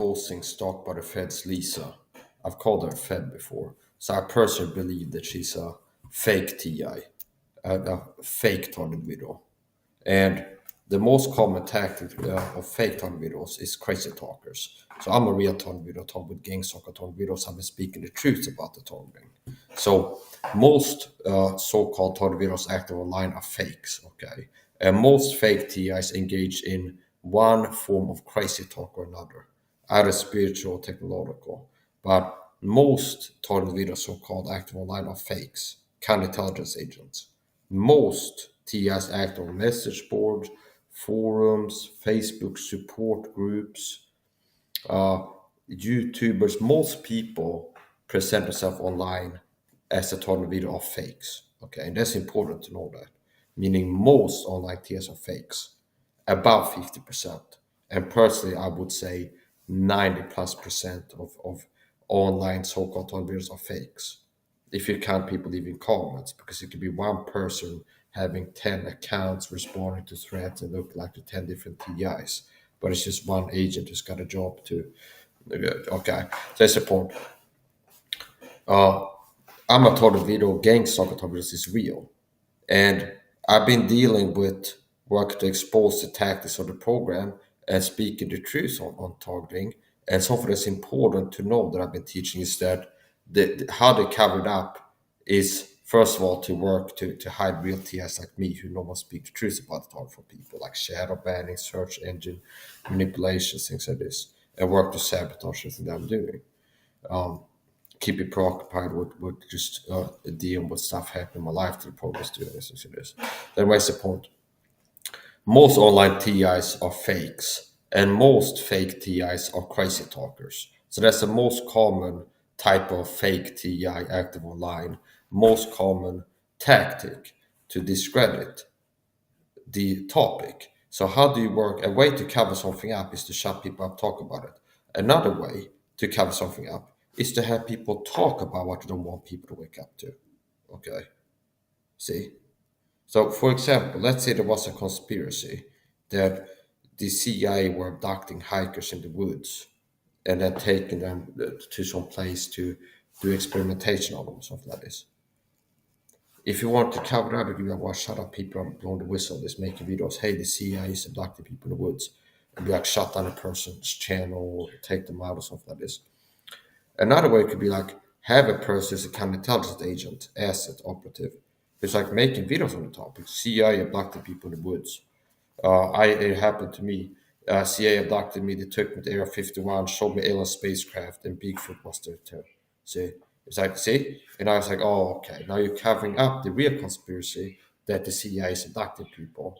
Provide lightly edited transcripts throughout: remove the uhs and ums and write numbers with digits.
Posting stalked by the Fed's Lisa. I've called her Fed before. So I personally believe that she's a fake TI, a fake target widow. And the most common tactic of fake target widows is crazy talkers. So I'm a real target widow, talk with Gangstalking target widows. I've been speaking the truth about the targeting. So most so-called target widows active online are fakes, okay? And most fake TIs engage in one form of crazy talk or another, either spiritual or technological. But most target widows, so-called active online, are fakes, counterintelligence agents. Most TIs act on message boards, forums, Facebook support groups, uh, YouTubers. Most people present themselves online as a target video of fakes. Okay, and that's important to know that. Meaning most online TIs are fakes, about 50%. And personally, I would say 90 plus percent of online so-called target videos are fakes if you count people leaving comments, because it could be one person having 10 accounts responding to threats and look like the 10 different TIs. But it's just one agent who's got a job to. Okay, so that's the point. Uh, I'm a total video gang soccer this is real. And I've been dealing with work to expose the tactics of the program and speaking the truth on targeting. And something that's important to know that I've been teaching is that how they cover it up is first of all to work to hide real TS like me who normally speak the truth about the target for people, like shadow banning, search engine manipulation, things like this, and work to sabotage everything that I'm doing. Keep me preoccupied with just dealing with stuff happening in my life to the progress doing this and so this. Then what's the point? Most online TIs are fakes, and most fake TIs are crazy talkers. So that's the most common type of fake TI active online, most common tactic to discredit the topic. So how do you work? A way to cover something up is to shut people up, talk about it. Another way to cover something up is to have people talk about what you don't want people to wake up to. Okay. See? So for example, let's say there was a conspiracy that the CIA were abducting hikers in the woods and then taking them to some place to do experimentation on them or something like this. If you want to cover up, you like, well, shut up, people are blowing the whistle, just making videos. Hey, the CIA is abducting people in the woods. And be like, shut down a person's channel, or take them out, or something like this. Another way could be like, have a person as a counterintelligence agent, asset operative. It's like making videos on the topic. CIA abducted people in the woods. It happened to me. CIA abducted me. They took me to Area 51, showed me alien spacecraft, and Bigfoot was there too. See, it's like see, and I was like, oh, okay. Now you're covering up the real conspiracy that the CIA is abducting people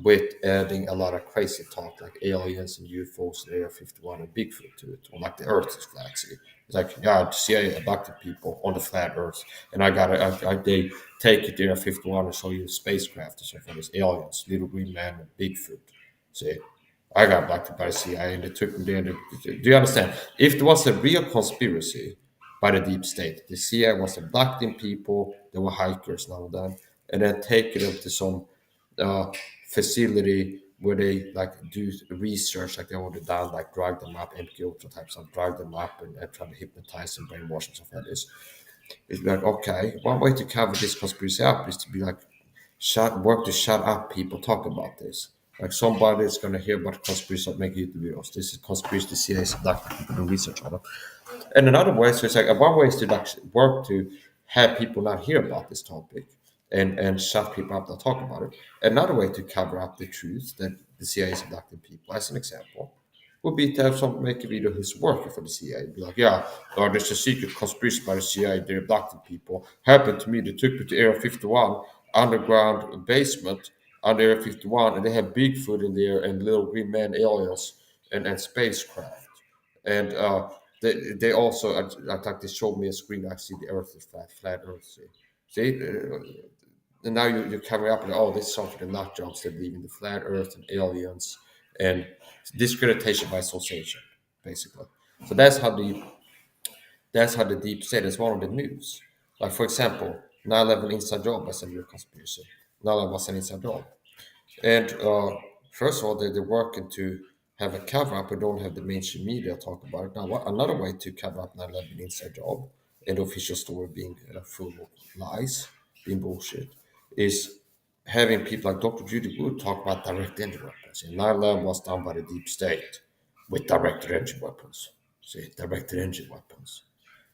with adding a lot of crazy talk like aliens and UFOs in Area 51 and Bigfoot to it, or like the Earth is flat. See, it's like yeah, the CIA abducted people on the flat Earth, and they take you to Area 51 and show you spacecraft or something. There's aliens, little green man, and Bigfoot. See, I got abducted by the CIA and they took me there. Do you understand? If there was a real conspiracy by the deep state, the CIA was abducting people, they were hikers now and then taking them to some uh, facility where they like do research, like they already done, like drug them up, MK Ultra type stuff, drug them up and try to hypnotize and brainwash and stuff like this. It's like, okay, one way to cover this conspiracy up is to be like, work to shut up people talk about this. Like somebody is gonna hear about conspiracy of making YouTube videos. This is conspiracy the CIA is abducting people do research on it. And another way, so it's like one way is to like work to have people not hear about this topic and shut people up that talk about it. Another way to cover up the truth that the CIA is abducting people, as an example, would be to have someone make a video who's working for the CIA. Be like, yeah, there's a secret conspiracy by the CIA. They're abducting people. Happened to me. They took me to Area 51, underground basement under Area 51, and they have Bigfoot in there and little green man aliens and spacecraft. And they also, like they showed me a screen. I see the Earth is flat Earth. See, and now you're covering up and oh, this is something the nut jobs that believe in the flat Earth and aliens and discreditation by association, basically. So that's how the deep state is one of the news. Like for example, 9/11 inside job was a real conspiracy. 9/11 was an inside job, and first of all, they're working to have a cover up, but don't have the mainstream media talk about it. Now, another way to cover up 9/11 inside job and the official story being full of lies, being bullshit, is having people like Dr. Judy Wood talk about direct energy weapons. And 9/11 was done by the deep state with directed energy weapons. See, directed energy weapons.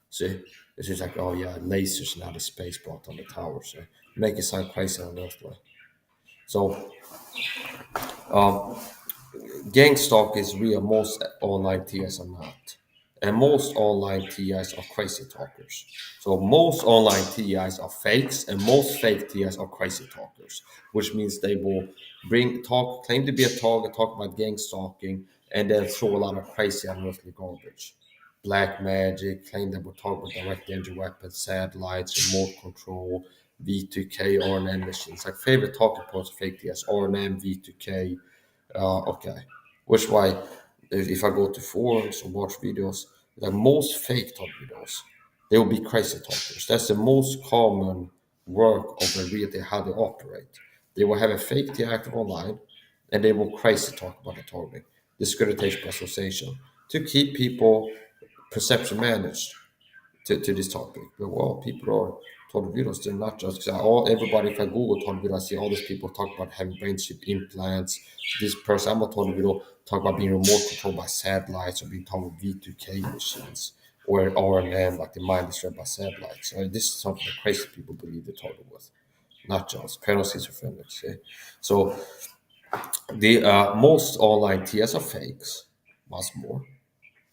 See, it's just like, oh yeah, lasers and outer space brought on the tower. So make it sound crazy on Earth way. So Gangstalk is real. Most online TIs are not. And most online TIs are crazy talkers. So most online TIs are fakes, and most fake TIs are crazy talkers, which means they will claim to be a target, talk about gang stalking, and then throw a lot of crazy unearthly garbage. Black magic, claim they will talk about direct energy weapons, satellites, remote control, V2K, RNN machines. Like favorite talking points of fake TIs, RNN, V2K, okay. Which why, if I go to forums or watch videos, the most fake talk videos, they will be crazy talkers. That's the most common work of a reality, how they operate. They will have a fake tea active online, and they will crazy talk about the targeting, discreditation by association, to keep people perception managed to this topic. But well, people are told videos. They're not just all everybody. If I Google told video, I see all these people talk about having brain chip implants. This person, I'm a told video, talk about being remote controlled by satellites or being told with V2K machines or RNN, like the mind is read by satellites. So this is something that crazy people believe they're told with, not just paranoid schizophrenics. Yeah? So the most online TS are fakes, once more,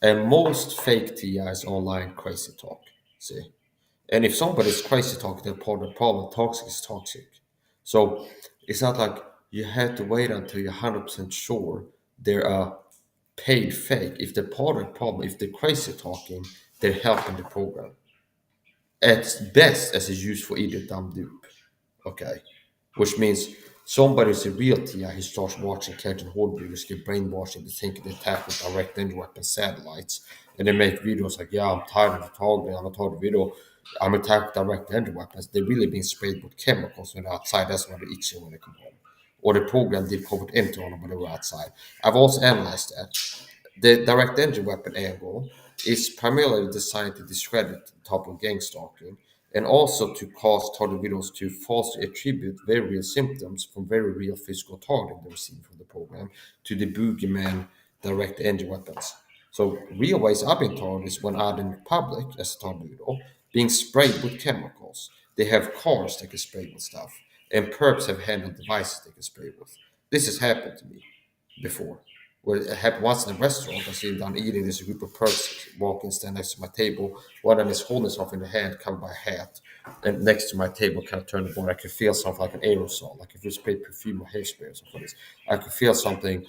and most fake TIs online crazy talk. See. And if somebody's crazy talking, they're part of the problem. Toxic is toxic. So it's not like you have to wait until you're 100% sure they're a paid fake. If they're part of the problem, if they're crazy talking, they're helping the program. At best, as is used for either dumb dupe. Okay. Which means somebody's a real TI, he starts watching Captain Hordbreeders get brainwashed into thinking they attack with direct energy weapon satellites. And they make videos like, yeah, I'm tired of the targeting, I'm tired of video, I'm attacked with direct energy weapons. They're really being sprayed with chemicals when they're outside. That's why they're itching when they come home. Or the program did COVID into on them when they were outside. I've also analyzed that. The direct energy weapon angle is primarily designed to discredit the top of gang stalking and also to cause target videos to falsely attribute very real symptoms from very real physical targeting they received from the program to the boogeyman direct energy weapons. So real ways I've been targeted is when out in public as a target video, being sprayed with chemicals. They have cars that can spray with stuff, and perps have handled devices they can spray with. This has happened to me before. Where it happened once in a restaurant. I see I'm eating. There's a group of perks walking, stand next to my table. One of them is holding something in the hand, covered by a hat, and next to my table, kind of turned the board. I could feel something like an aerosol, like if you spray perfume or hairspray or something like this. I could feel something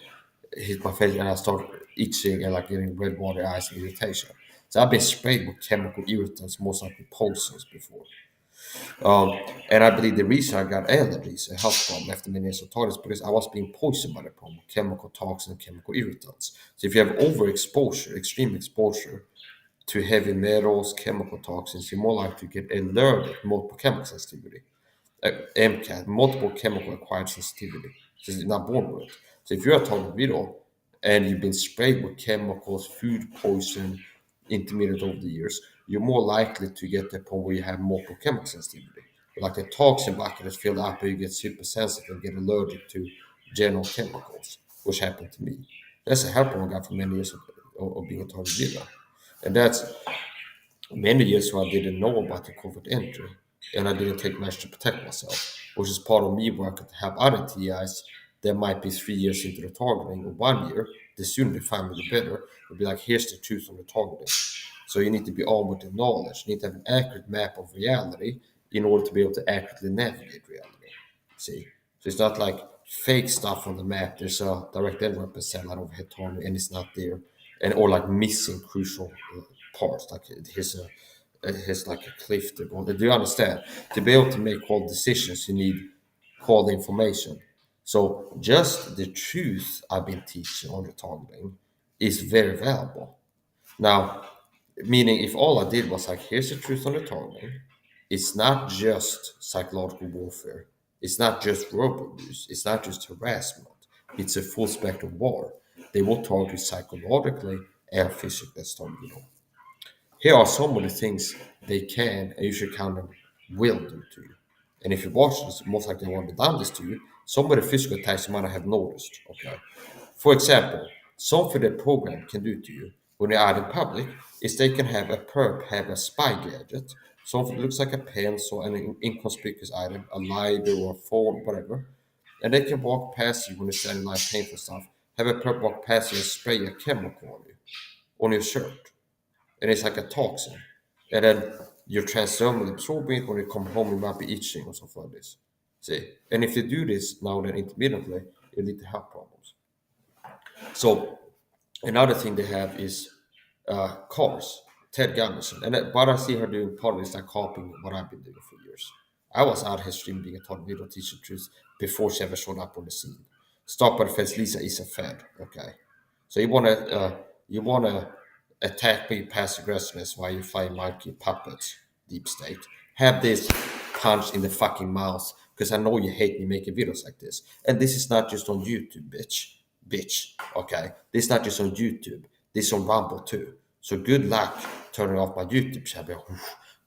hit my face, and I started itching and like getting red water eyes and irritation. So I've been sprayed with chemical irritants, most likely poisons, before. Um, and I believe the reason I got allergies, a health problem after many years of toilets, because I was being poisoned by the problem, chemical toxins and chemical irritants. So if you have overexposure, extreme exposure to heavy metals, chemical toxins, you're more likely to get allergic, multiple chemical sensitivity, MCAT, multiple chemical acquired sensitivity. So you're not born with it. So if you're a tornado and you've been sprayed with chemicals, food poison, intermediate over the years, you're more likely to get to the point where you have multiple chemical sensitivity. Like the toxin bucket is filled up, and you get super sensitive and get allergic to general chemicals, which happened to me. That's a help I got for many years of being a tornado. And that's many years where I didn't know about the COVID entry and I didn't take measures to protect myself, which is part of me working to help other TIs that might be 3 years into the targeting or 1 year. The sooner they find me, the better. It'll be like, here's the truth on the targeting. So you need to be armed with the knowledge. You need to have an accurate map of reality in order to be able to accurately navigate reality. See? So it's not like fake stuff on the map. There's a direct end weapon satellite overhead target and it's not there. And or like missing crucial parts. Like here's like a cliff to go. Do you understand? To be able to make quality decisions, you need quality information. So just the truth I've been teaching on the targeting is very valuable. Now, meaning if all I did was like, here's the truth on the targeting, it's not just psychological warfare, it's not just verbal abuse, it's not just harassment, it's a full spectrum war. They will target you psychologically and physically, as Tom, here are some of the things they can and usually kind of will do to you. And if you watch this, most likely they won't have done this to you. Some of the physical attacks you might not have noticed. Okay. For example, something the program can do to you when you're out in public is they can have a perp have a spy gadget, something that looks like a pencil, an inconspicuous item, a lighter or a phone, whatever. And they can walk past you when you're standing in line paying for stuff, have a perp walk past you and spray a chemical on your shirt, and it's like a toxin. And then your transdermal absorbing it when you come home, you might be itching or something like this. See? And if you do this now then intermittently, it lead to health problems. So another thing they have is cars. Ted Gunderson. And what I see her doing part of it is like copying what I've been doing for years. I was out here streaming being a taught video teacher truth before she ever showed up on the scene. Stop by the fence, Lisa is a fed. Okay. So you wanna attack me passive aggressiveness while you fly monkey puppets, deep state. Have this punch in the fucking mouth because I know you hate me making videos like this. And this is not just on YouTube, bitch. Bitch. Okay. This is not just on YouTube. This is on Rumble too. So good luck turning off my YouTube channel.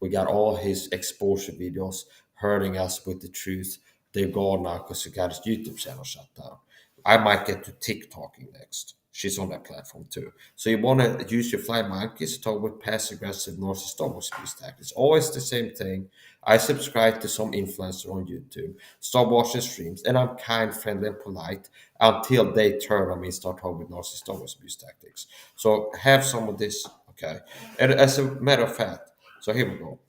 We got all his exposure videos hurting us with the truth. They're gone now because he got his YouTube channel shut down. I might get to TikToking next. She's on that platform too. So you want to use your fly monkeys to talk with passive aggressive narcissist abuse tactics. It's always the same thing. I subscribe to some influencer on YouTube, start watching streams, and I'm kind, friendly, and polite until they turn on me and start talking with narcissist abuse tactics. So have some of this, okay? And as a matter of fact, so here we go.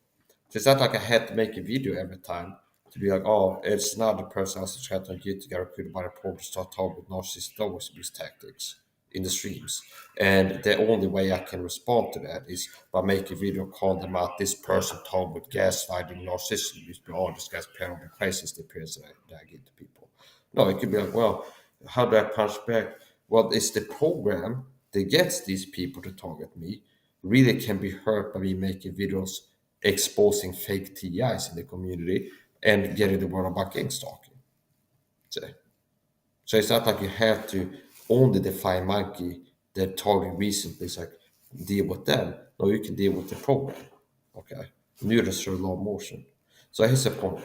So it's not like I had to make a video every time to be like, oh, it's not the person I was subscribed on YouTube got recruited by the program to start talking with narcissist abuse tactics in the streams. And the only way I can respond to that is by making a video calling them out. This person told with gaslighting, narcissism abuse, but all this guy's paranoid crisis the appearance that I give to people. No, it could be like, well, how do I punch back? Well, it's the program that gets these people to target me really can be hurt by me making videos exposing fake TIs in the community and getting the word about gangstalking. So, so it's not like you have to only define monkey that targeting recently is like deal with them. No, you can deal with the program. Okay. Neurons are low motion. So here's the point.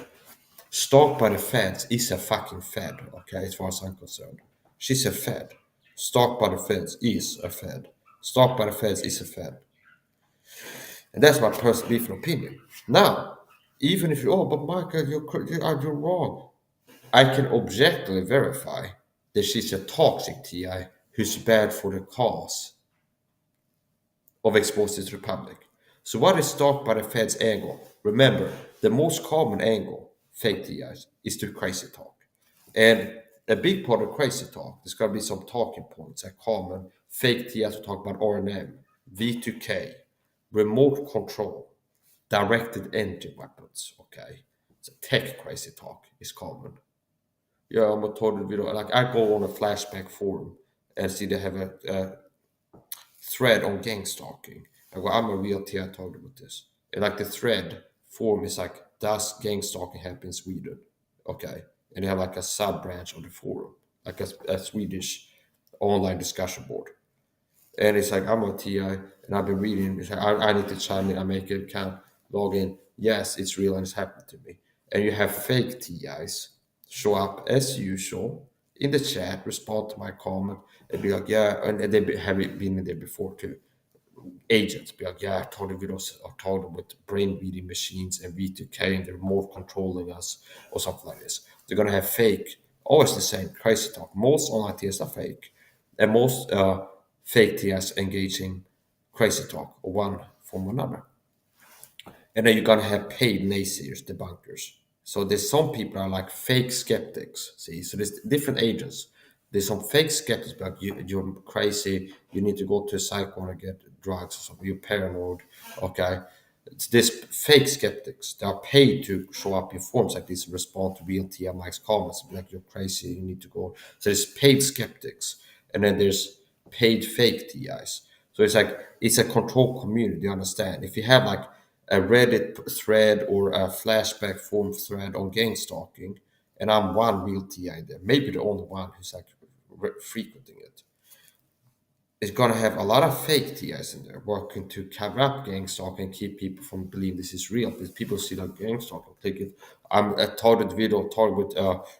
Stalked by the feds is a fucking fed, okay, as far as I'm concerned. She's a fed. Stalked by the feds is a fed. Stalked by the feds is a fed. And that's my personal belief and opinion. Now, even if you, oh, but Michael, you're wrong. I can objectively verify that she's a toxic TI who's bad for the cause of exposing to the public. So what is stalked by the Fed's angle? Remember, the most common angle, fake TIs, is to crazy talk. And a big part of crazy talk, there's got to be some talking points, like common fake TIs to talk about RNM, V2K, remote control, directed energy weapons, okay? So tech crazy talk is common. Yeah, I'm a total video. Like I go on a flashback forum and see they have a thread on gangstalking. I go, I'm a real TI talked about this. And like the thread forum is like, does gangstalking happen in Sweden? Okay. And they have like a sub branch of the forum, like a Swedish online discussion board. And it's like, I'm a TI and I've been reading. It's like, I need to chime in. I make an account, log in. Yes, it's real and it's happened to me. And you have fake TIs show up as usual in the chat, respond to my comment, and be like, yeah, and they have been in there before too. Agents be like, yeah, I told you videos are told with brain reading machines and V2K and they're more controlling us or something like this. They're gonna have fake, always the same crazy talk. Most online TS are fake, and most fake TS engaging crazy talk, one from another. And then you're gonna have paid naysayers, debunkers. So there's some people are like fake skeptics. See, so there's different agents. There's some fake skeptics, but you're crazy. You need to go to a psycho and get drugs or something. You're paranoid. Okay, it's this fake skeptics. They are paid to show up in forums like this, and respond to real TM comments. Like you're crazy. You need to go. So there's paid skeptics, and then there's paid fake TIs. So it's like it's a controlled community. You understand? If you have like a Reddit thread or a flashback forum thread on gangstalking, and I'm one real TI there, maybe the only one who's like frequenting it. is going to have a lot of fake TIs in there working to cover up gang stalking and keep people from believing this is real. Because people see that gang stalking, click it. I'm a targeted video, target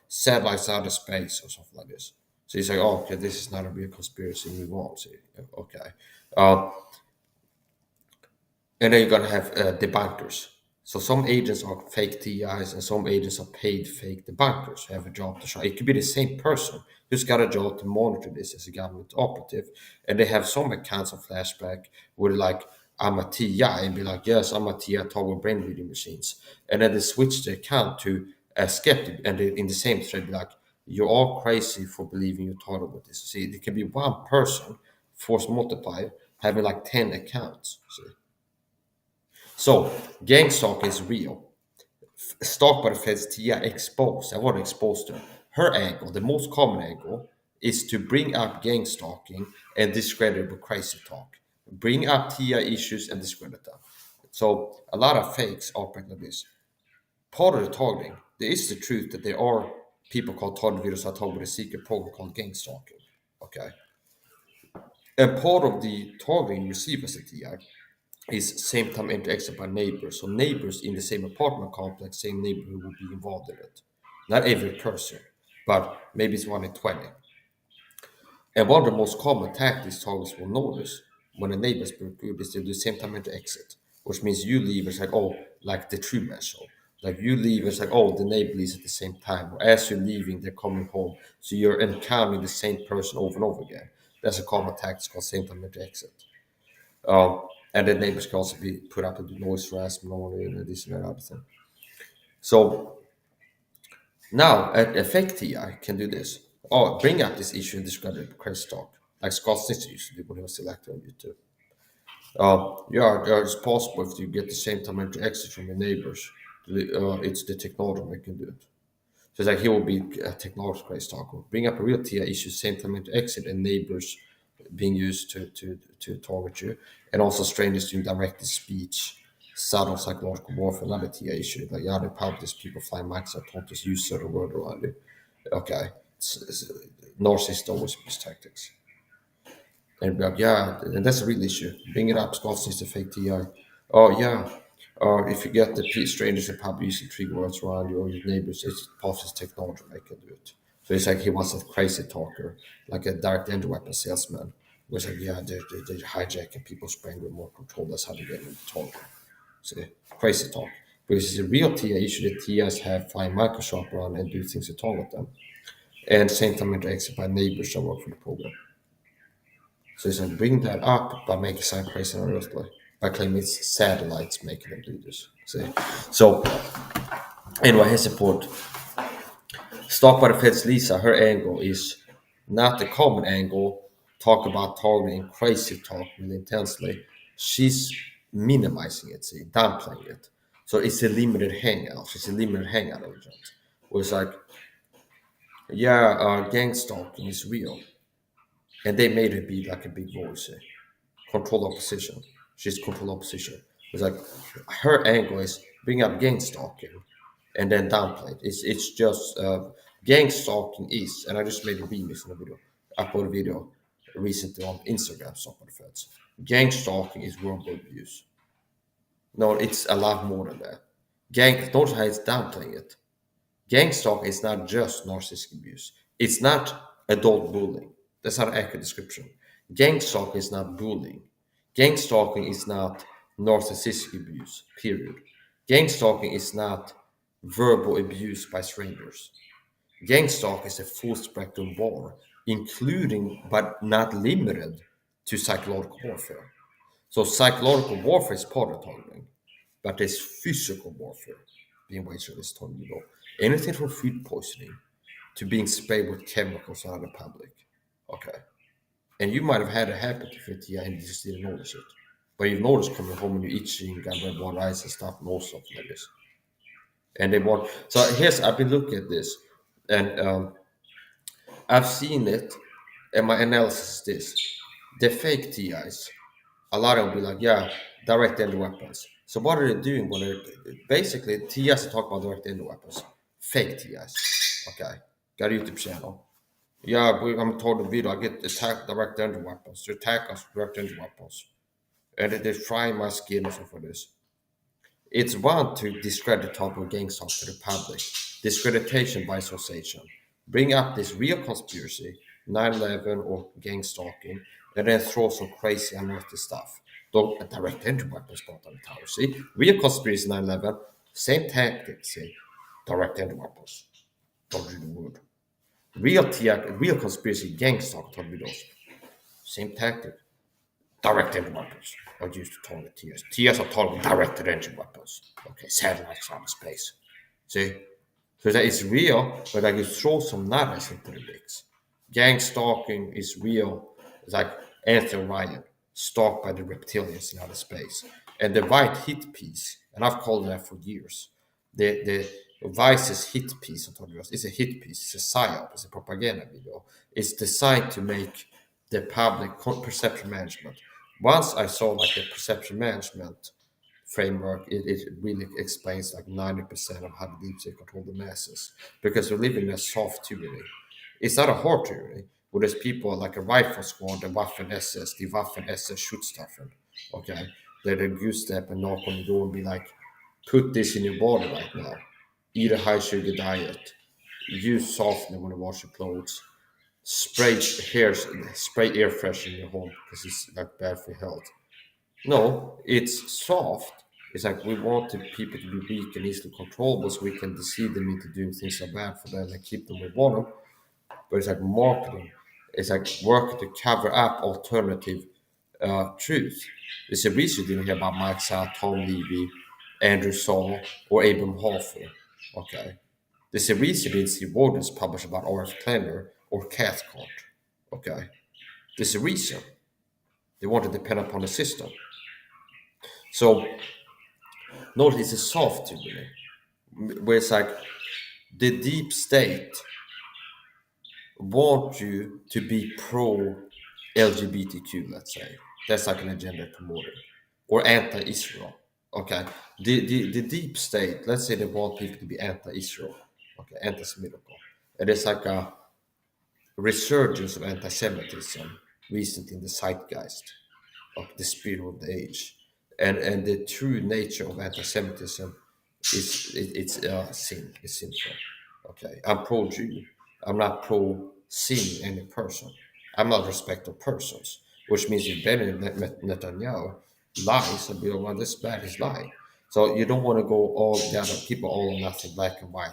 satellites out of space or something like this. So you say, oh, okay, this is not a real conspiracy. Move on. See, okay. Uh, and then you're gonna have debunkers. So some agents are fake TIs and some agents are paid fake debunkers who have a job to show. It could be the same person who's got a job to monitor this as a government operative, and they have some accounts of flashback where like I'm a TI and be like, yes, I'm a TI talk with brain reading machines, and then they switch the account to a skeptic, and they, in the same thread be like, you're all crazy for believing you're taught about this. See, it can be one person, force multiplier, having like 10 accounts. See? So, gang stalking is real. Stalked by the feds, Tia exposed. I want to expose to her. Her angle, the most common angle, is to bring up gang stalking and discredit with crazy talk. Bring up Tia issues and discredit them. So, a lot of fakes operate like this. Part of the targeting, there is the truth that there are people called target videos that talk with a secret program called gang stalking. Okay. And part of the targeting you receive as a TI is same time interaction by neighbors. So neighbors in the same apartment complex, same neighborhood will be involved in it. Not every person, but maybe it's 1 in 20. And one of the most common tactics targets will notice when a neighbor's group is to do the same time into exit, which means you leave, it's like, oh, like the Truman Show. Like you leave, it's like, oh, the neighbor leaves at the same time. Or as you're leaving, they're coming home. So you're encountering the same person over and over again. That's a common tactic called same time into exit. And the neighbors can also be put up with noise harassment and this and that other thing. So now a fake TI can do this. Oh, bring up this issue and describe it crazy talk. Like Scott Snitzer used to do when he was selected on YouTube. Yeah, it's possible if you get the same time to exit from your neighbors. It's the technology that can do it. So it's like he will be a technology crazy talker. Bring up a real TI issue, same time to exit, and neighbors being used to target you, and also strangers doing directed speech, subtle psychological warfare, another TI issue. Like, yeah, they publish people flying mics are taught to use certain word around you. Okay, narcissists always use tactics. And be like, yeah, and that's a real issue. Bring it up, Scott needs a fake TI. Oh, yeah. Or if you get the strangers in public using trigger words around you or your neighbors, it's possible technology they can do it. So it's like he was a crazy talker, like a direct end weapon salesman. It was like, yeah, they're hijacking people's brain remote control. That's how they get into talking. So crazy talk. Because it's a real TI issue that TIs have flying Microsoft around and do things to target them. And same time interacted by neighbors that work for the program. So it's like bring that up by making some crazy on Earth by claiming it's satellites making them do this. See? So anyway, his support. Stalked by the Feds Lisa, her angle is not the common angle, talk about targeting crazy talk really intensely. She's minimizing it, see, downplaying it. So it's a limited hangout. It's a limited hangout agent. Where it's like, yeah, gang stalking is real. And they made her be like a big voice. Control opposition. She's control opposition. It's like her angle is bring up gang stalking and then downplay it. It's just gang stalking is, and I just made a remix in a video, upload a video recently on Instagram, Stop the Feds. Gang stalking is verbal abuse. No, it's a lot more than that. Gang, notice how it's downplaying it. Gang stalking is not just narcissistic abuse. It's not adult bullying. That's not an accurate description. Gang stalking is not bullying. Gang stalking is not narcissistic abuse, period. Gang stalking is not verbal abuse by strangers. Gang stalking is a full spectrum war, including but not limited to psychological warfare. So psychological warfare is part of targeting, but there's physical warfare being waged against targeting. Anything from food poisoning to being sprayed with chemicals out in the public. Okay. And you might have had it happen to 50 and you just didn't notice it. But you've noticed coming home and you're itching, got red one eyes and stuff and all stuff like this. And they want so here's I've been looking at this and I've seen it and my analysis is this. The fake TIs, a lot of them will be like, yeah, direct end weapons. So what are they doing when they're basically TIs are talking about direct end weapons. Fake TIs. Okay. Got a YouTube channel. Yeah, I'm told the video. I get attacked direct energy weapons. To attack us direct energy weapons. And they're frying my skin also for this. It's one to discredit top of gang songs to the public, discreditation by association, bring up this real conspiracy, 9/11 or gang stalking, and then throw some crazy unwanted stuff. Don't direct entry weapons not on the tower. See, real conspiracy 9/11, same tactic. See, direct entry weapons. Don't do the word. Real conspiracy gang stalk torpedoes, same tactic. Direct engine weapons are used to target TS. TS are targeting directed engine weapons. Okay, satellites out of space. See? So that is real, but like you throw some knives into the mix. Gang stalking is real. It's like Anthony Ryan, stalked by the reptilians in outer space. And the white hit piece, and I've called that for years. The Vice's hit piece on Tornado is a hit piece, it's a psyop, it's a propaganda video. It's designed to make the public perception management. Once I saw like the perception management framework, it really explains like 90% of how the deep state control the masses. Because we live in a soft tyranny. It's not a hard tyranny, where there's people like a rifle squad, the Waffen SS, the Waffen SS Schutzstaffen, okay? They're the goose step and knock on the door and be like, put this in your body right now. Eat a high sugar diet. Use softener when you wash your clothes. Spray air fresh in your home because it's like bad for health. No, it's soft. It's like we want the people to be weak and easily controllable so we can deceive them into doing things that are bad for them and keep them with bottom. But it's like marketing. It's like working to cover up alternative truth. There's a reason you didn't hear about Mike South, Tom Levy, Andrew Saul, or Abram Hoffer. Okay. There's a reason you didn't see Wardens publish about R.F. Kleiner or Cathcart. Okay. There's a reason. They want to depend upon the system. So notice it's a soft tyranny, where it's like the deep state want you to be pro LGBTQ, let's say. That's like an agenda promoted. Or anti Israel. Okay. The deep state, let's say they want people to be anti Israel. Okay, anti Semitic. And it's like a resurgence of anti Semitism recently in the zeitgeist of the spirit of the age. And the true nature of anti-Semitism is it's sin. It's sinful. Okay, I'm pro-Jew. I'm not pro-sin any person. I'm not respect of persons, which means if Benjamin Netanyahu lies, and be well, this bad is lying. So you don't want to go all the other people all or nothing, black and white.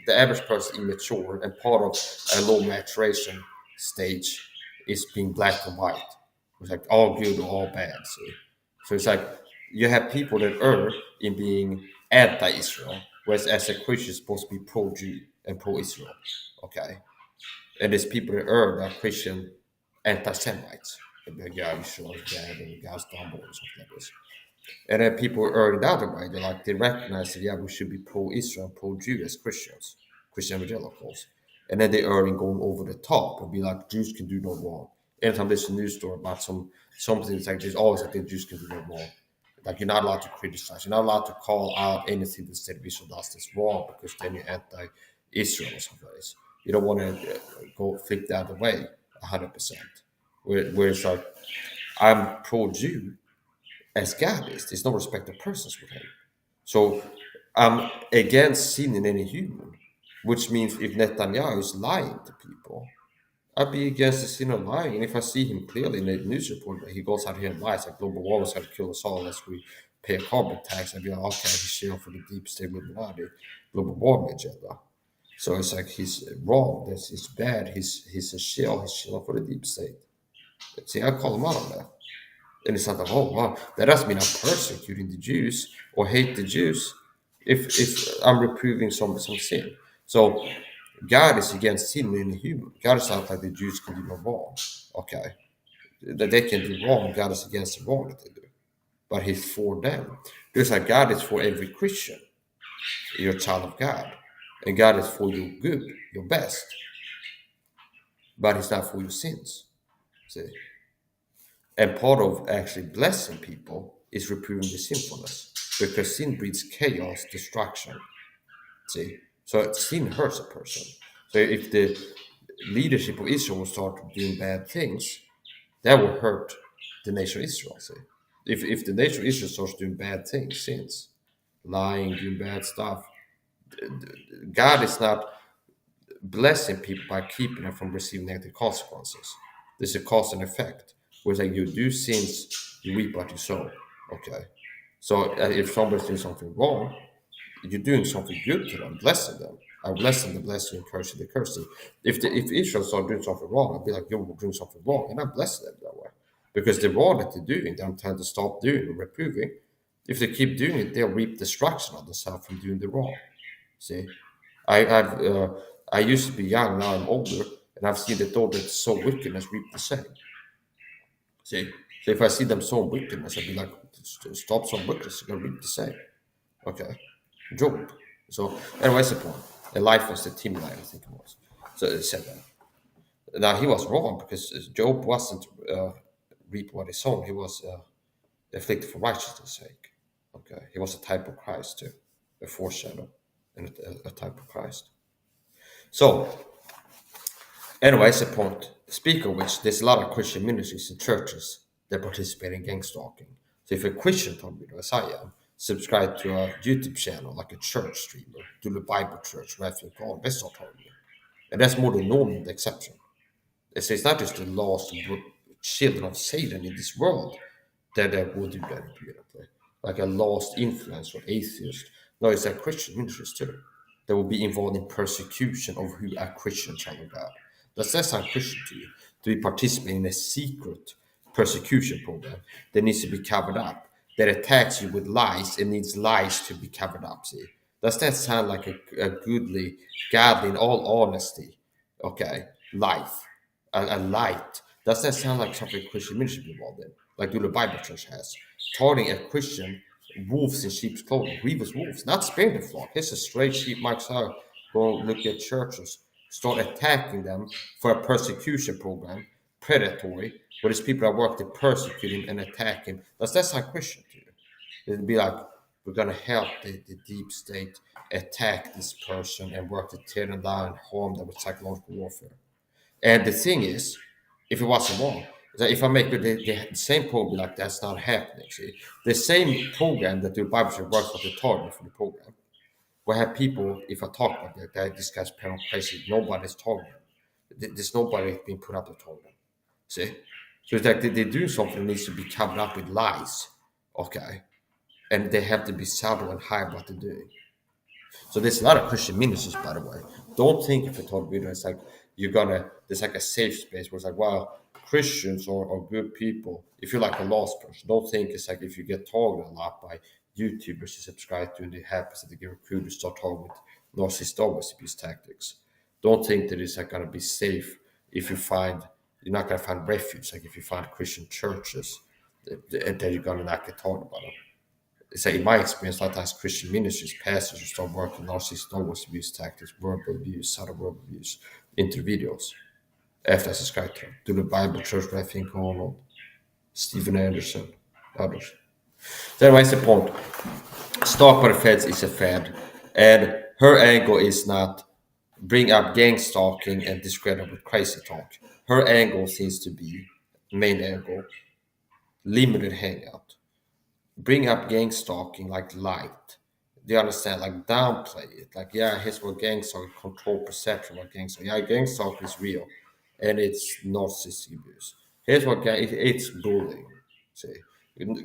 The average person is immature, and part of a low maturation stage is being black and white. It's like all good or all bad. See? So it's like you have people that err in being anti-Israel, whereas as a Christian, you're supposed to be pro-Jew and pro-Israel. Okay, and there's people that err that are Christian anti-Semites. Like, yeah, Israel is bad and God's dumb and stuff like this. And then people err the other way. They recognize that yeah, we should be pro-Israel, pro-Jew as Christians, Christian evangelicals. And then they err in going over the top and be like, Jews can do no wrong. Anytime there's a news story about something that's like there's always like the Jews can do no wrong. Like you're not allowed to criticize. You're not allowed to call out anything the state of Israel does that's wrong because then you're anti-Israel or something. You don't want to go flip the other way, 100%. Whereas like I'm pro-Jew as God is. There's no respect of persons with him. So I'm against sin in any human, which means if Netanyahu is lying to people, I'd be against the sin of lying. And if I see him clearly in the news report that he goes out here and lies, like global warming is going to kill us all unless we pay a carbon tax, I'd be like, okay, he's shilling for the deep state Illuminati global warming agenda. So it's like he's wrong. That's it's bad. He's a shill. He's shilling for the deep state. See, I call him out on that. And it's not like, oh wow, that doesn't mean I'm persecuting the Jews or hate the Jews if I'm reproving some sin. So God is against sin in the human. God is not like the Jews can do no wrong. Okay. That they can do wrong, God is against the wrong that they do. But he's for them. Just like God is for every Christian. You're a child of God. And God is for your good, your best. But he's not for your sins. See? And part of actually blessing people is reproving the sinfulness. Because sin breeds chaos, destruction. See? So sin hurts a person. So if leadership of Israel will start doing bad things, that will hurt the nation of Israel. See, if the nation of Israel starts doing bad things, sins, lying, doing bad stuff, God is not blessing people by keeping them from receiving negative consequences. There's a cause and effect. Whereas like you do sins, you reap what you sow. Okay. So if somebody's doing something wrong, you're doing something good to them, blessing them. I bless them to bless you and curse you to curse you. If Israel start doing something wrong, I'd be like, you're doing something wrong, and I bless them that way. Because the wrong that they're doing, they're trying to stop doing and reproving. If they keep doing it, they'll reap destruction on themselves from doing the wrong. See, I used to be young, now I'm older, and I've seen that those that sow wickedness reap the same. See, so if I see them sowing wickedness, I'd be like, stop sowing wickedness, you're gonna reap the same. Okay, Job. So anyways, the point. And life was the team line, I think it was. So it said that. Now he was wrong because Job wasn't reap what he sown. He was afflicted for righteousness' sake. Okay, he was a type of Christ too, a foreshadow and a type of Christ. So, anyways, the point. Speak of which, there's a lot of Christian ministries and churches that participate in gang stalking. So, if a Christian told me, as I am, subscribe to a YouTube channel like a church streamer, to the Bible church, where I think, oh, that's not me. And that's more the norm than the exception. It's not just the lost children of Satan in this world that will do that immediately. Like a lost influence or atheist. No, it's like Christian ministries too. That will be involved in persecution of who are Christian child of God. Does that sound Christian to you? To be participating in a secret persecution program that needs to be covered up, that attacks you with lies and needs lies to be covered up. See? Does that sound like a goodly, godly, in all honesty, okay, life? A light. Does that sound like something Christian ministry be involved in? Like do the Bible Church has. Targeting a Christian wolves in sheep's clothing, grievous wolves, not sparing the flock. Here's a stray sheep Mike's out. Go look at churches. Start attacking them for a persecution program, predatory, where there's people that work to persecute him and attack him. Does that sound Christian to you? It'd be like, we're going to help the deep state attack this person and work to tear them down and harm them with psychological warfare. And the thing is, if it wasn't wrong, that if I make the same program like that's not happening. See, the same program that the Bible should work for the target for the program. We have people, if I talk about that this guy's parent crazy, nobody's targeting. There's nobody being put up to target them. See? So it's like they're doing something that needs to be covered up with lies. Okay. And they have to be subtle and hide what they're doing. So there's a lot of Christian ministries, by the way. Don't think if you talk video, it's like there's like a safe space where it's like, well, Christians are good people. If you're like a lost person, don't think it's like if you get targeted a lot by YouTubers you subscribe to and it happens that they get recruited to start talking with narcissist dog abuse tactics. Don't think that it's like going to be safe if you're not going to find refuge. Like if you find Christian churches, that you're going to not get targeted by them. Say in my experience, a lot of times Christian ministries, pastors will start working narcissist dog abuse tactics, verbal abuse, subtle verbal abuse into videos after I subscribe to them. To the Bible Church, where I think Arnold, Stephen Anderson, others. So anyways, the point. Stalked by the feds is a fad, and her angle is not bring up gang stalking and discredit with crazy talk. Her angle seems to be, main angle, limited hangout. Bring up gang stalking like light. Do you understand? Like downplay it. Like, yeah, here's what gang stalking control perception of gang stalking. Yeah, gang stalking is real, and it's narcissistic abuse. Here's what it's bullying. See,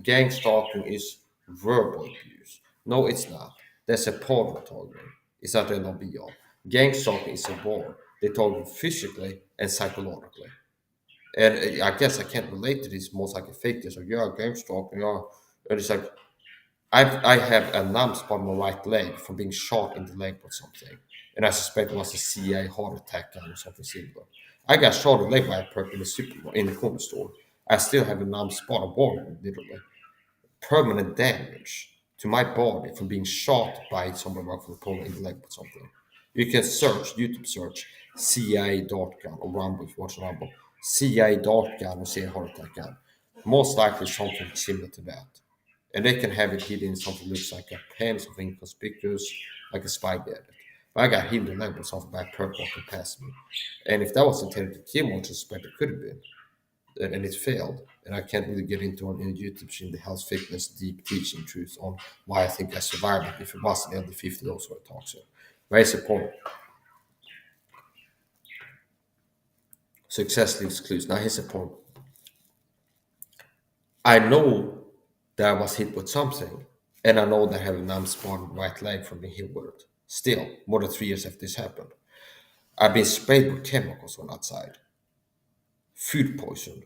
gang stalking is verbal abuse. No, it's not. That's a part of targeting. It's not an be all. Gang stalking is a war. They target physically and psychologically. And I guess I can't relate to this most like a fake this or yeah, gang stalking, yeah. And it's like I have a numb spot on my right leg from being shot in the leg with something. And I suspect it was a CIA heart attack gun or something similar. I got shot in the leg by a perp in the supermarket in the corner store. I still have a numb spot on bone, literally. Permanent damage to my body from being shot by someone from the corner in the leg with something. You can search, YouTube search CIA dart gun or Rumble if you watch Rumble. CIA dart gun or CIA heart attack gun. Most likely something similar to that. And they can have it hidden in something that looks like a pen, something conspicuous, like a spy gadget. But I got hit in the leg with something by a perp walking past me. And if that was intended to kill me, which I suspect it could have been, and it failed. And I can't really get into on in YouTube stream the health fitness deep teaching truth on why I think I survived it. If it wasn't LD50, those were talks. So where's the point? Success leaves clues. Now here's the point. I know that I was hit with something, and I know that I have a numb spot on right leg from being hit with it. Still, more than 3 years after this happened, I've been sprayed with chemicals on outside, food poison,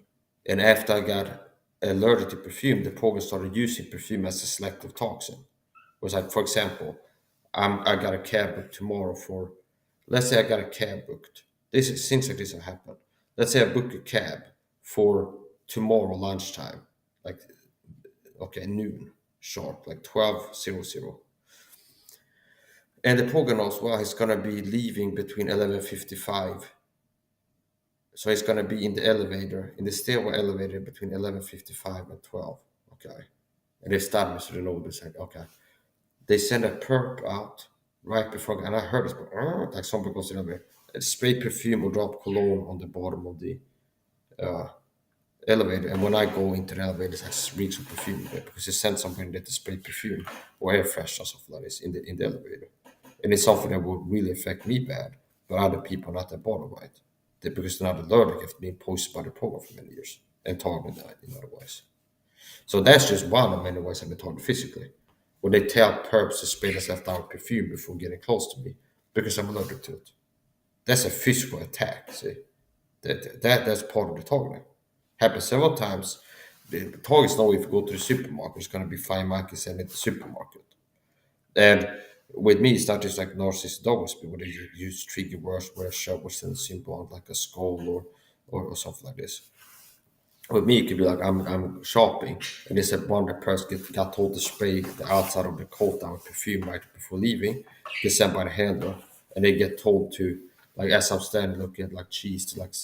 and after I got allergic to perfume, the program started using perfume as a selective toxin. It was like, for example, I got a cab booked tomorrow for, let's say I got a cab booked. This is things like this have happened. Let's say I book a cab for tomorrow lunchtime, like okay, noon sharp, like 12:00. And the program knows, well, he's gonna be leaving between 11:55. So he's gonna be in the elevator, in the stairway elevator between 11:55 and 12. Okay. And they start me so they know this. Like, okay. They send a perp out right before, and I heard it, like some people say, spray perfume or drop cologne on the bottom of the uh, elevator. And when I go into the elevator, it has reeks of perfume there because they send somebody that to spray perfume or air freshener or something like this in the elevator. And it's something that would really affect me bad, but other people not that bothered by it. Because they're not allergic after being poisoned by the program for many years and targeted in other ways. So that's just one of many ways I've been targeted physically. When they tell perps to spray themselves down with perfume before getting close to me because I'm allergic to it. That's a physical attack, see? That's part of the targeting. Happens several times. The targets know if you go to the supermarket, it's going to be fine monkeys in the supermarket. And with me, it's not just like narcissist dogs, but when they use trigger words where a shove was in a symbol like a skull or something like this. With me, it could be like I'm shopping, and they said one the person got told to spray the outside of the coat down with perfume right before leaving, get sent by the handler, and they get told to, like as I'm standing looking at like cheese, to like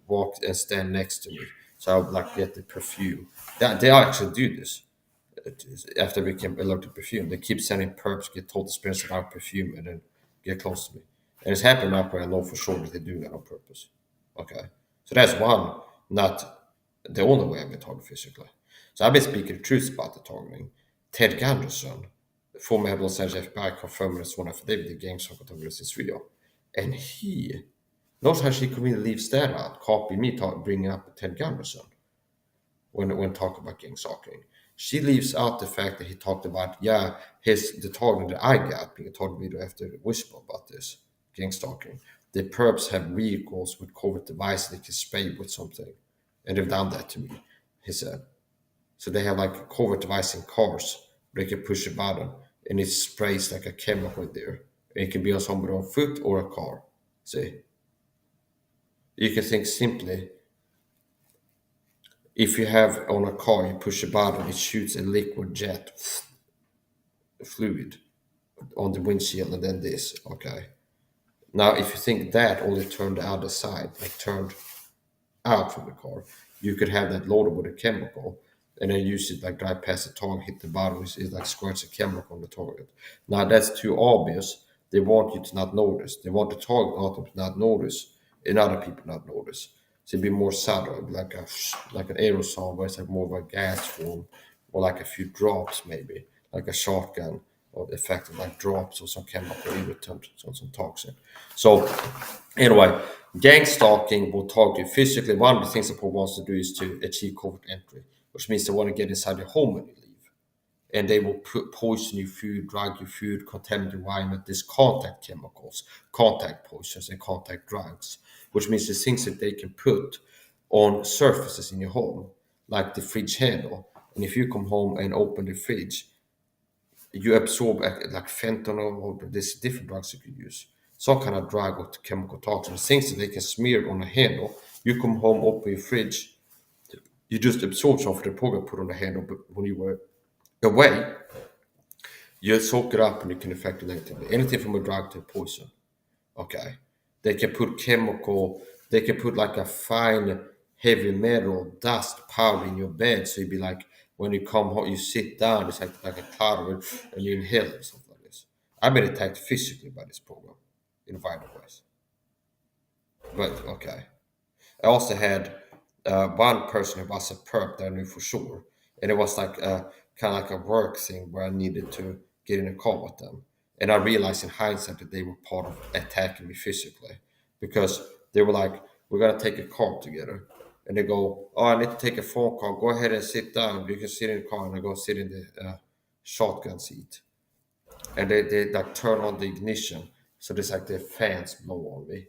walk and stand next to me, so I would like get the perfume. That they actually do this after we became allergic to perfume. They keep sending perps, get told to spray some out perfume, and then get close to me. And it's happened now where I know for sure that they're doing that on purpose. Okay, so that's one, not the only way I've been targeted physically. So I've been speaking the truth about the targeting. Ted Gunderson, the former head of Los Angeles FBI, confirmed this one affidavit the Gangstalking target is real. And he, notice how she conveniently leaves that out, copy me bringing up Ted Gunderson when talking about Gangstalking. She leaves out the fact that he talked about, yeah, the target that I got being a target video after the whisper about this Gangstalking. The perps have vehicles with covert devices they can spray with something. And they've done that to me, he said. So they have like a covert device in cars where they can push a button and it sprays like a chemical there. And it can be on somebody on foot or a car. See? You can think simply, if you have on a car, you push a button, it shoots a liquid jet fluid on the windshield and then this, okay? Now, if you think that only turned the other side, like turned out from the car, you could have that loaded with a chemical and then use it like drive past the target, hit the bottom, it like squirts a chemical on the target. Now, that's too obvious. They want you to not notice. They want the target not to not notice and other people not notice. So it'd be more subtle, like like an aerosol where it's like more of a gas form, or like a few drops maybe, like a shotgun, or the effect of like drops or some chemical irritant, some toxin. So anyway, gang stalking will target you physically. One of the things the Pope wants to do is to achieve covert entry, which means they want to get inside your home when you leave. And they will poison your food, drug your food, contaminate the environment. There's contact chemicals, contact poisons, and contact drugs, which means the things that they can put on surfaces in your home, like the fridge handle. And if you come home and open the fridge, you absorb like fentanyl or there's different drugs you could use. Some kind of drug or chemical toxins, things that they can smear on a handle. You come home, open your fridge, you just absorb some of the program put on the handle, but when you were away, you soak it up and you can affect it negatively. Anything from a drug to a poison. Okay. They can put chemical, they can put like a fine heavy metal dust powder in your bed. So you'd be like, when you come home, you sit down, it's like a cloud of it, and you inhale it, something like this. I've been attacked physically by this program in violent ways. But okay. I also had one person who was a perp that I knew for sure, and it was like kind of like a work thing where I needed to get in a call with them, and I realized in hindsight that they were part of attacking me physically because they were like, "We're gonna take a call together," and they go, "Oh, I need to take a phone call. Go ahead and sit down. You can sit in the car," and I go sit in the shotgun seat, and they like turn on the ignition, so there's like the fans blow on me.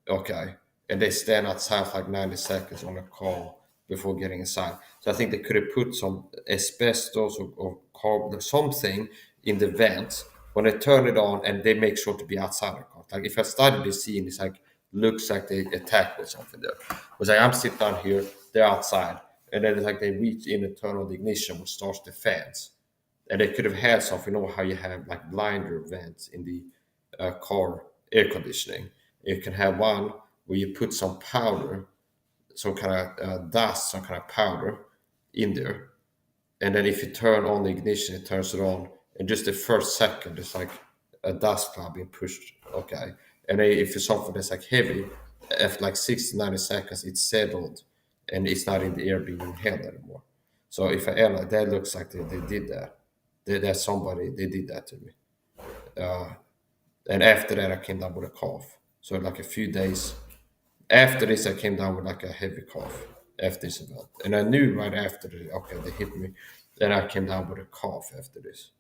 Okay. And they stand outside for like 90 seconds on a call before getting inside. So I think they could have put some asbestos or carbon or something in the vents when they turn it on and they make sure to be outside the car. Like if I study the scene, it's like looks like they attack or something there. It was like I'm sitting down here, they're outside, and then it's like they reach in and turn on the ignition, which starts the fans. And they could have had something, you know how you have like blinder vents in the car air conditioning. You can have one where you put some powder, some kind of dust, some kind of powder in there, and then if you turn on the ignition, it turns it on. And just the first second, it's like a dust cloud being pushed. Okay, and then if it's something that's like heavy, after like 60, 90 seconds, it's settled, and it's not in the air being inhaled anymore. So if I air like that, looks like they did that. That somebody they did that to me. And after that, I came down with a cough. So like a few days after this, I came down with like a heavy cough after this event, and I knew right after okay, they hit me. Then I came down with a cough after this.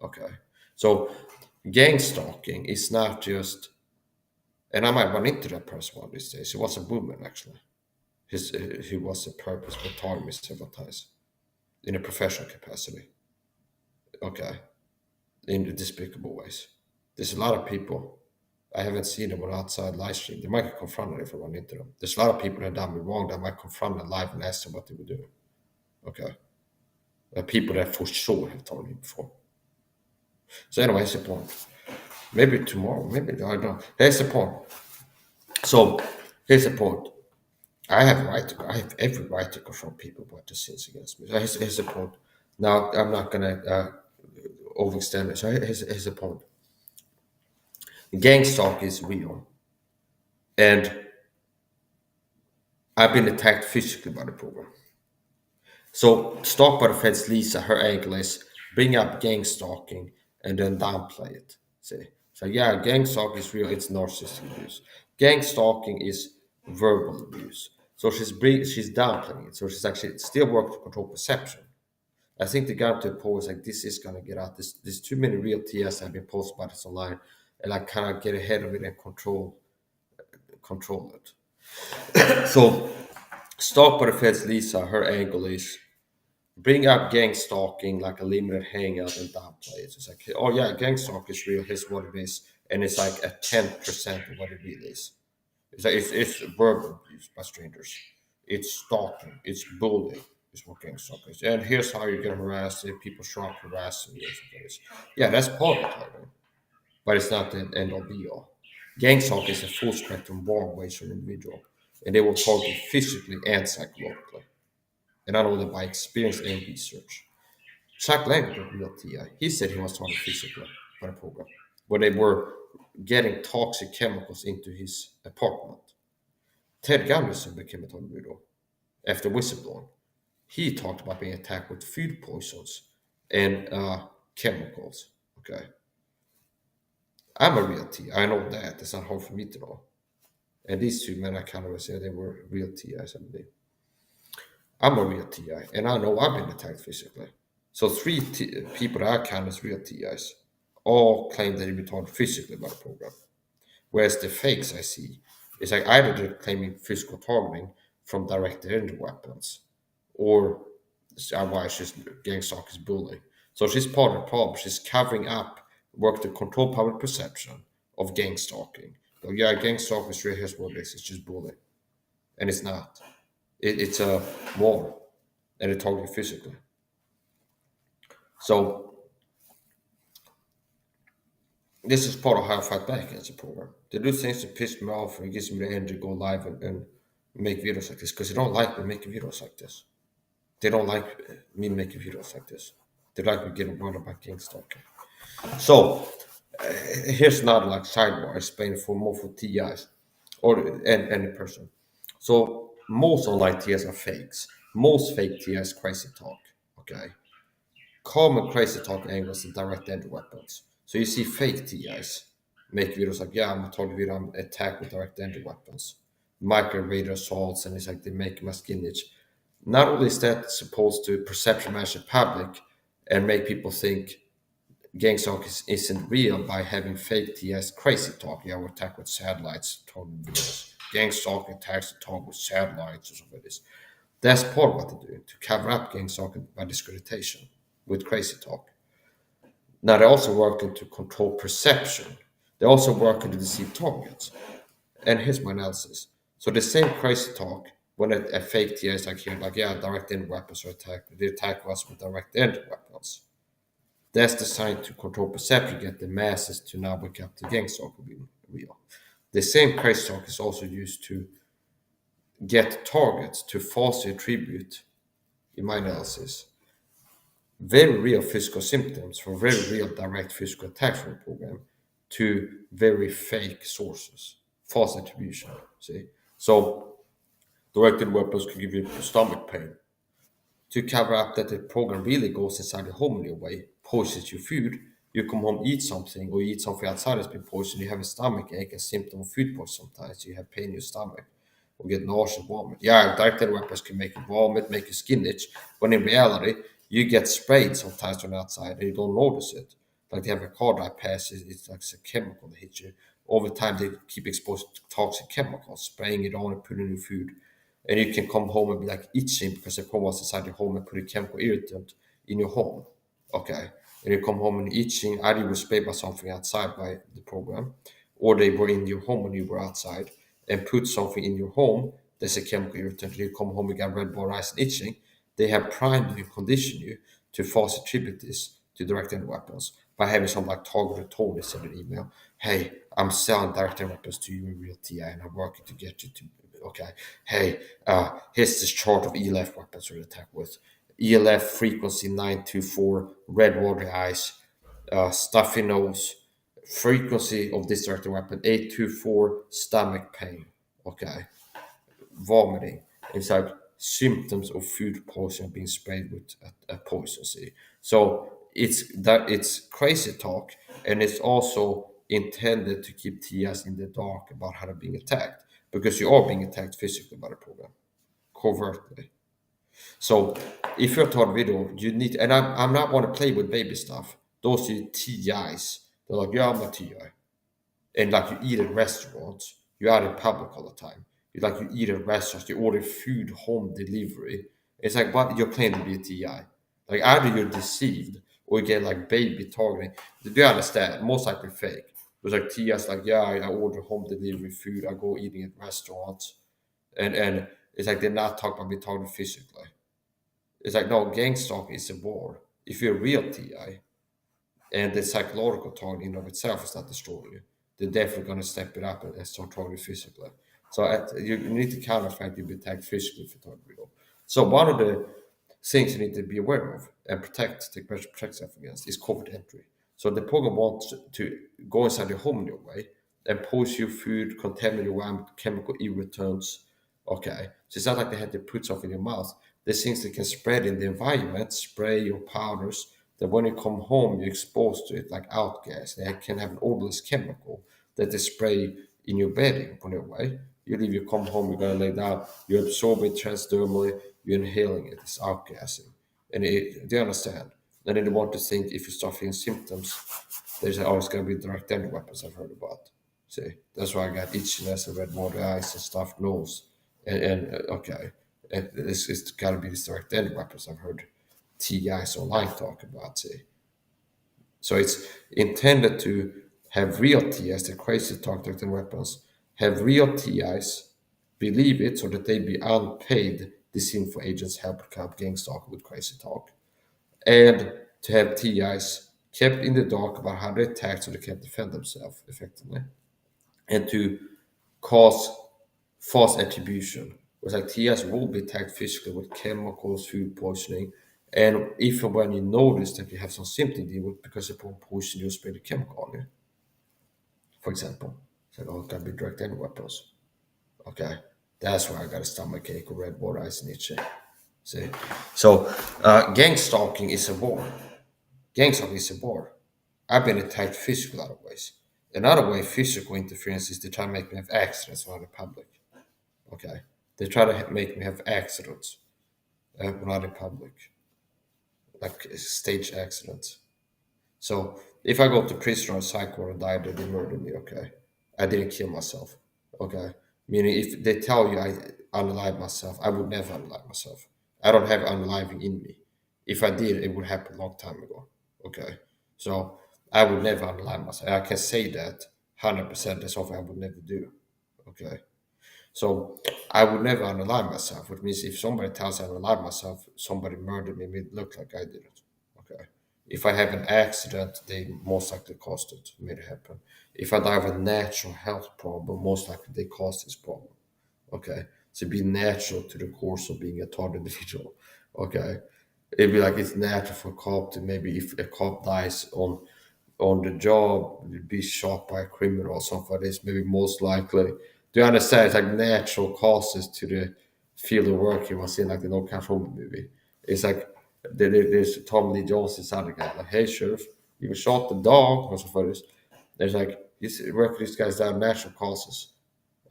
Okay, so gang stalking is not just, and I might run into that person one of these days. He was a woman actually. He was a purpose for targeting me several times in a professional capacity. Okay, in despicable ways. There's a lot of people. I haven't seen them on outside live stream. They might get confronted if I run into them. There's a lot of people that done me wrong that I might confront them live and ask them what they were doing. Okay. People that for sure have told me before. So anyway, here's the point. Maybe tomorrow, maybe I don't know. Here's the point. So here's the point. I have every right to confront people about the sins against me. So here's the point. Now I'm not gonna overextend it. So here's the point. Gang stalk is real, and I've been attacked physically by the program. So stalked by the feds Lisa, her angle is bring up gang stalking and then downplay it. See? So yeah, gang stalking is real, it's narcissistic abuse. Gang stalking is verbal abuse. So she's downplaying it. So she's actually still working to control perception. I think the guy to the point was like, this is gonna get out. There's too many real TS that have been posted about this online, and I kind of get ahead of it and control it. So stalked by the feds Lisa, her angle is bring up gang stalking like a limited hangout and downplay it. It's like, oh yeah, gang stalk is real. Here's what it is, and it's like a 10% of what it really is. It's like it's verbal abuse by strangers. It's stalking. It's bullying. Is what gang stalking is. And here's how you get harassed if people show up harassing you. Yeah, that's part of it, but it's not the end all be all. Gang stalk is a full spectrum war ways for an individual, and they will target you physically and psychologically. And I know that by experience and research. Chuck Lang got real TI. He said he was targeted physically by the program, where they were getting toxic chemicals into his apartment. Ted Gunderson became a target widow after whistleblowing. He talked about being attacked with food poisons and chemicals. Okay, I'm a real TI. I know that. It's not hard for me to know. And these two men, I kind of say they were real TIs, I believe. I'm a real TI, and I know I've been attacked physically. So people that I count as real TIs all claim that they've been targeted physically by the program. Whereas the fakes I see is like either they're claiming physical targeting from directed energy weapons, or why she's gang stalk is bullying. So she's part of the problem. She's covering up work to control public perception of gang stalking. So yeah, gang stalking is real. Here's what it is. It's just bullying, and it's not. It's a war, and it targeting physically. So this is part of how I fight back against the program. They do things to piss me off and gives me the energy to go live and make videos like this because they don't like me making videos like this. They don't like me making videos like this. They like me getting brought about gang stalking. So here's another like sidebar explaining for more for TIs or any person. So most online TIs are fakes. Most fake TIs crazy talk. Okay. Common crazy talk angles and direct entry weapons. So you see fake TIs make videos like, yeah, I'm a target video, I'm attacked with direct entry weapons. Micro radar assaults, and it's like they make my skin itch. Not only is that supposed to perception match the public and make people think Gangstalk isn't real by having fake TS crazy talk. Yeah, we attack with satellites, talking videos. Gangstalk attacks the talk with satellites or something like this. That's part of what they're doing to cover up Gangstalk by discreditation with crazy talk. Now they're also working to control perception. They're also working to deceive targets. And here's my analysis. So the same crazy talk when a fake TS like here, like yeah, direct end weapons are attacked. They attack us with direct end weapons. That's designed to control perception, get the masses to now wake up to Gangstalk being real. The same crazy talk is also used to get targets to falsely attribute, in my analysis, very real physical symptoms from very real direct physical attacks from the program to very fake sources, false attribution. See, so directed weapons can give you stomach pain to cover up that the program really goes inside the home in your way, poisons your food. You come home, eat something, or eat something outside that's been poisoned. You have a stomach ache, a symptom of food poisoning sometimes. You have pain in your stomach, or get nausea, vomit. Yeah, directed weapons can make you vomit, make your skin itch. When in reality, you get sprayed sometimes on the outside and you don't notice it. Like they have a car drive past, it's like a chemical that hits you. Over time, they keep exposed to toxic chemicals, spraying it on and putting in your food, and you can come home and be like itching because the problem was inside your home and put a chemical irritant in your home. Okay. And you come home and itching, either you were sprayed by something outside by the program, or they were in your home when you were outside and put something in your home that's a chemical irritant. And you come home and got red blood eyes and itching. They have primed you and conditioned you to false attribute this to direct end weapons by having some like targeted tone in an email. Hey, I'm selling direct end weapons to you in real TI and I'm working to get you to okay, hey, here's this chart of ELF weapons we attack with. ELF frequency 924, red water eyes, stuffy nose, frequency of this directed weapon 824, stomach pain, okay, vomiting. It's like symptoms of food poisoning being sprayed with a poison. See, so it's crazy talk, and it's also intended to keep TS in the dark about how they're being attacked because you are being attacked physically by the program covertly. So if you're taught video, you need, and I'm not want to play with baby stuff. Those are TIs. They're like, yeah, I'm a TI, and like you eat at restaurants, you're out in public all the time. You eat at restaurants, you order food home delivery. It's like what you're claiming to be a TI. Like either you're deceived or you get like baby targeting. Do you understand? Most likely fake. There's like TIs like, yeah, I order home delivery food, I go eating at restaurants. And it's like they're not talking about me targeting physically. It's like no, gang stalk is a war. If you're a real TI, and the psychological target in of itself is not destroying you, they're definitely going to step it up and start targeting physically. So you need to counter the fact you'll be attacked physically for target real. So one of the things you need to be aware of and take measures to protect yourself against is covert entry. So the program wants to go inside your home in your way and pose your food, contaminate your wine with chemical irritants. Okay, so it's not like they had to put something in your mouth. There's things that can spread in the environment, spray or powders, that when you come home, you're exposed to it like outgas. They can have an odorless chemical that they spray in your bedding on your way. You leave, you come home, you're gonna lay down, you're absorbing transdermally, you're inhaling it, it's outgassing. And they understand. And then they want to think if you start feeling symptoms, there's always gonna be direct energy weapons I've heard about. See, that's why I got itchiness and red water eyes and stuffed nose. Okay, and it's got to be these direct energy weapons I've heard TIs online talk about. See, so it's intended to have real TIs, the crazy talk direct energy weapons, have real TIs believe it so that they be unpaid disinfo agents help camp Gangstalk with crazy talk, and to have TIs kept in the dark about how they attack so they can defend themselves effectively, and to cause false attribution. It's like TIs will be attacked physically with chemicals, food poisoning, And if and when you notice that you have some symptom, it would because upon poison you spray the chemical on you, for example. So, oh, it can be direct any weapons. Okay. That's why I got a stomach ache or red water eyes and itching. See? So, gang stalking is a war. Gang stalking is a war. I've been attacked physically in other ways. Another way physical interference is to try to make me have accidents when I'm in public. Okay. They try to make me have accidents when I'm in public, like stage accidents. So if I go to prison or psych ward and die, they murder me. Okay, I didn't kill myself. Okay, meaning if they tell you I unalive myself, I would never unalive myself. I don't have unaliving in me. If I did, it would happen a long time ago. Okay, so I would never unalive myself. I can say that 100%. That's something I would never do. Okay, so I would never unalive myself, which means if somebody tells I unalive myself, somebody murdered me, it look like I did it. Okay. If I have an accident, they most likely caused it, made it happen. If I die of a natural health problem, most likely they caused this problem. Okay. So be natural to the course of being a taught individual. Okay. It'd be like it's natural for a cop to maybe if a cop dies on the job, be shot by a criminal or something like this, maybe most likely. Do you understand? It's like natural causes to the field of work you was in, like the No Country for Old Men movie. It's like there's Tom Lee Jones, this other guy, like, hey, sheriff, you shot the dog or something like this. There's like, this, I reckon these guys die of natural causes.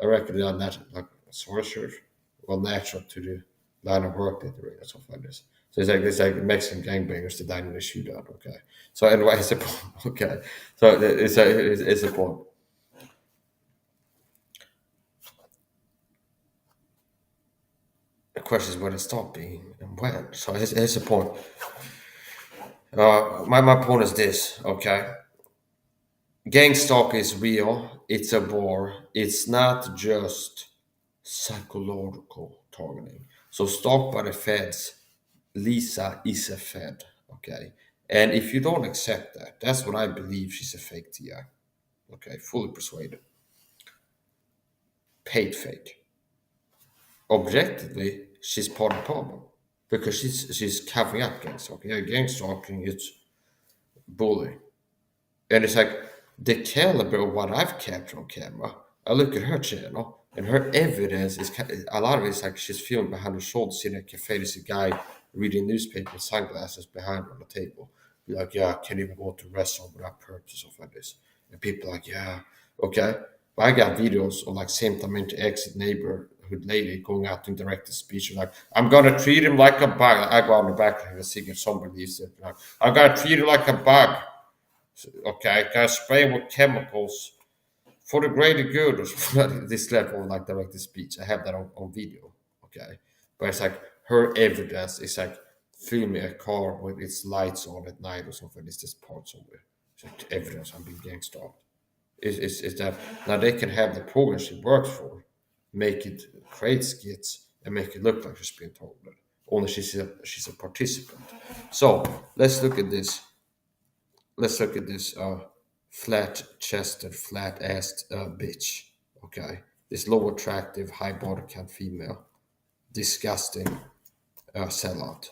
I reckon they're natural, like, sorry, sheriff. Well, natural to the line of work that they're in or something like this. So it's like Mexican gangbangers that died in a shootout. Okay. So anyway, it's a point. Okay. So it's a point. The question is when it stopped being and when. So it's a point. My point is this. Okay. Gang stalk is real. It's a war. It's not just psychological targeting. So stalked by the feds, Lisa is a Fed. Okay. And if you don't accept that, that's what I believe she's a fake TI. Okay, fully persuaded. Paid fake. Objectively, she's part of the problem because she's covering up gang stalking. Yeah, gang stalking is bullying, and it's like the caliber of what I've captured on camera. I look at her channel, and her evidence is a lot of it is like she's filmed behind her shoulder, sitting at a cafe. There's a guy reading newspaper with sunglasses behind her on the table. Be like, yeah, I can't even go to a restaurant without purchase stuff like this. And people are like, yeah, okay. But I got videos of like same time into exit neighborhood lady going out and direct the speech like, I'm gonna treat him like a bug. I go on the back and have a cigarette, somebody leaves it. Like, I'm gonna treat him like a bug. Okay, can I spray with chemicals for the greater good or something this level of like directed speech. I have that on video. Okay. But it's like her evidence is like filming a car with its lights on at night or something. It's just part somewhere. It's like evidence I'm being gangster. Is that now they can have the program she works for, make it create skits and make it look like she's being told that. Only she's a participant. So let's look at this. Let's look at this flat-chested, flat-assed bitch. Okay, this low attractive, high body count female, disgusting sellout.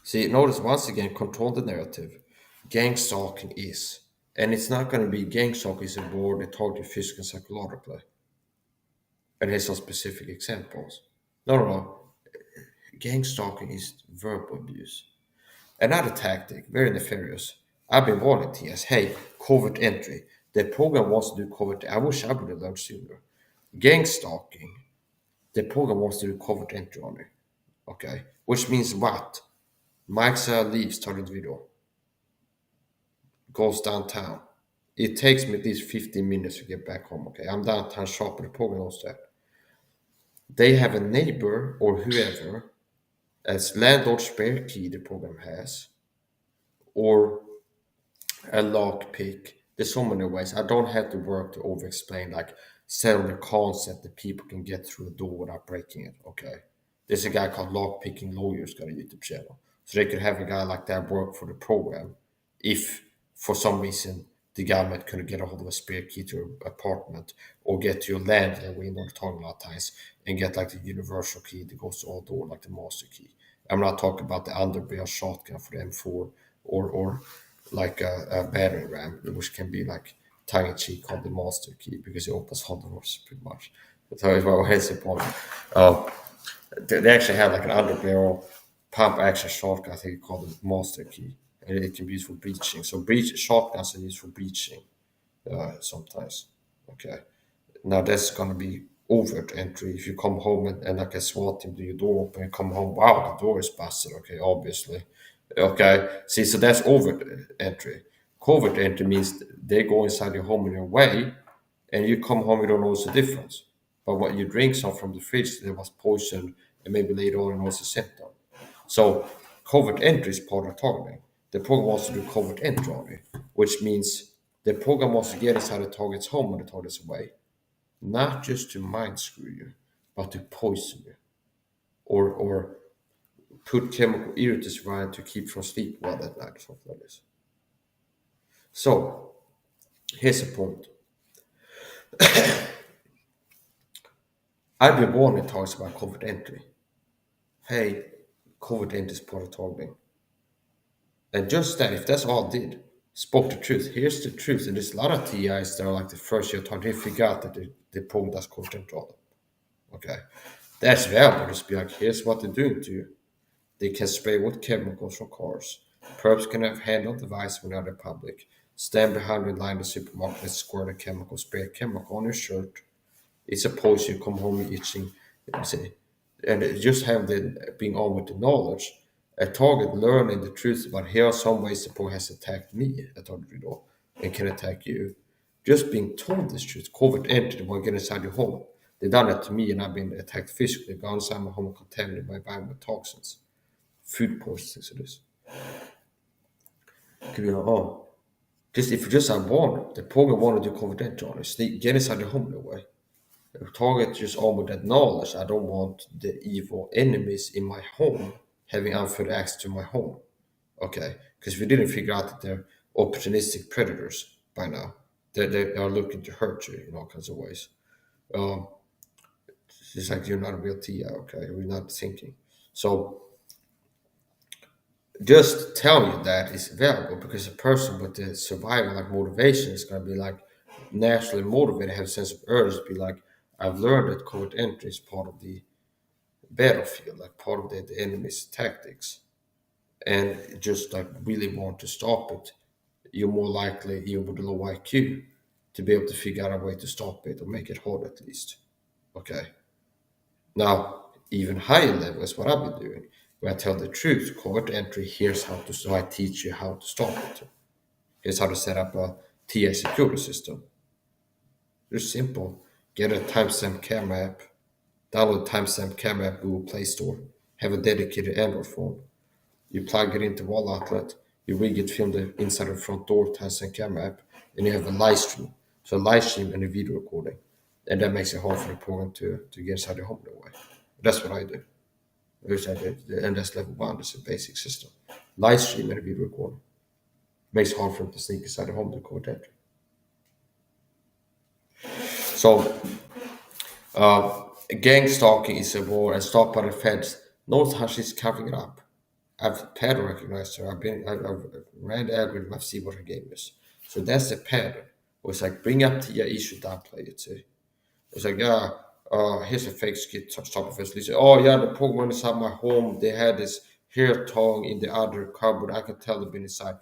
See, notice once again, control the narrative. Gang stalking is, and it's not going to be gang stalking is a word that taught you physically and psychologically. And here's some specific examples. No. Gang stalking is verbal abuse. Another tactic, very nefarious. I've been warning TS, hey, covert entry. The program wants to do covert. I wish I would have learned sooner. Gang stalking. The program wants to do covert entry on it. Okay, which means what? Mike leaves started video, goes downtown. It takes me at least 15 minutes to get back home. Okay, I'm downtown shopping. The program knows that. They have a neighbor or whoever as landlord spare key the program has, or a lockpick. There's so many ways. I don't have to work to over explain, like sell the concept that people can get through a door without breaking it. Okay. There's a guy called Lockpicking Lawyers got a YouTube channel. So they could have a guy like that work for the program if for some reason the government couldn't get a hold of a spare key to your apartment or get to your landlord when you're not talking a lot of times and get like the universal key that goes to all door, like the master key. I'm not talking about the underbarrel shotgun for the M4 or like a battering ram, which can be like tongue in cheek called the master key because it opens all doors pretty much. So it's what here's the point. Uh, they actually have like an underbarrel pump action shotgun, I think called the master key. And it can be used for breaching. So shotguns are used for breaching sometimes. Okay. Now that's gonna be overt entry. If you come home and like a SWAT team do your door open and come home, wow, the door is busted. Okay, obviously. Okay. See, so that's overt entry. Covert entry means they go inside your home in your way, and you come home, you don't notice the difference. But what you drink some from the fridge, there was poison, and maybe later on you notice a symptom. So covert entry is part of targeting. The program wants to do covert entry on you, which means the program wants to get inside the target's home when the target's away, not just to mind screw you, but to poison you or put chemical irritants around to keep from sleep well that night or something like this. So here's the point. I've been warning targets about covert entry. Hey, covert entry is part of targeting. And just that, if that's all I did, spoke the truth. Here's the truth. And there's a lot of TIs that are like the first year target, they figure out that the program does covert entry on them. Okay. That's valuable. Just be like, here's what they're doing to you. They can spray with chemicals from cars. Perps can have handheld device when out in public. Stand behind the line in the supermarket and squirt a chemical, spray a chemical on your shirt. It's a poison. You come home itching. See, and just have the being on with the knowledge. A target learning the truth about here are some ways the program has attacked me, a target reader, and can attack you. Just being told this truth, covert entry, when get inside your home. They done it to me, and I've been attacked physically, gone inside my home, contaminated by environment with toxins, food poisons. It is. Could be like, oh, just if you just are born, the program wanted to do covert entry on it. Sneak, get inside your home in a way. Target just on with that knowledge. I don't want the evil enemies in my home having unfair access to my home. Okay, because we didn't figure out that they're opportunistic predators by now. They are looking to hurt you in all kinds of ways. Um, it's like you're not a real TI, okay? We're not thinking. So just telling you that is valuable because a person with the survival like motivation is going to be like naturally motivated, have a sense of urge, be like, I've learned that covert entry is part of the battlefield, like part of the enemy's tactics, and just like really want to stop it. You're more likely, even with a low IQ, to be able to figure out a way to stop it or make it hard at least. Okay. Now, even higher level is what I've been doing. Where I tell the truth, covert entry, here's how to, so I teach you how to stop it. Here's how to set up a TI security system. It's simple. Get a timestamp camera app, download timestamp camera app Google Play Store, have a dedicated Android phone. You plug it into wall outlet, you rig it from the inside of the front door, timestamp camera app, and you have a live stream. So a live stream and a video recording. And that makes it hard for the program to get inside the home in a way. That's what I do. Which I did. And that's level one, it's a basic system. Live stream and a video recording. Makes it hard for them to sneak inside the home to covert entry. So Gangstalking is a war and stopped by the feds. Notice how she's covering it up. I've pattern recognized her. I've ran the algorithm. I've seen what her game is. So that's the pattern. It's like bring up the issue, downplay it. See, it's like here's a fake skit. Stop first. Say, oh yeah, the program inside my home. They had this hair tongue in the other cupboard. I can tell they've been inside.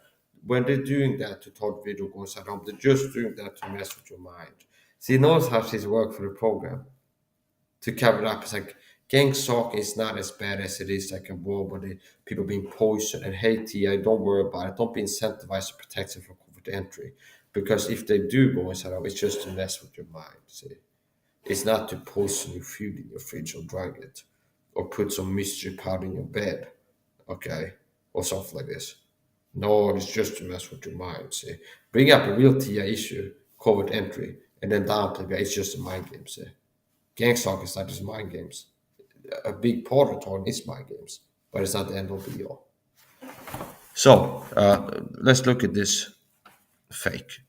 When they're doing that to talk video go inside home, they're just doing that to mess with your mind. See, notice how she's worked for the program to cover it up. It's like gang stalking is not as bad as it is like a war where people being poisoned and hey TI, don't worry about it. Don't be incentivized to protect them from covert entry. Because if they do go inside out, it's just to mess with your mind. See? It's not to poison your food in your fridge or drug it. Or put some mystery powder in your bed. Okay? Or something like this. No, it's just to mess with your mind. See? Bring up a real TI issue, covert entry, and then downplay it. It's just a mind game. See? Gangstalking is not just mind games. A big part of it is mind games, but it's not the end all be all. So let's look at this fake.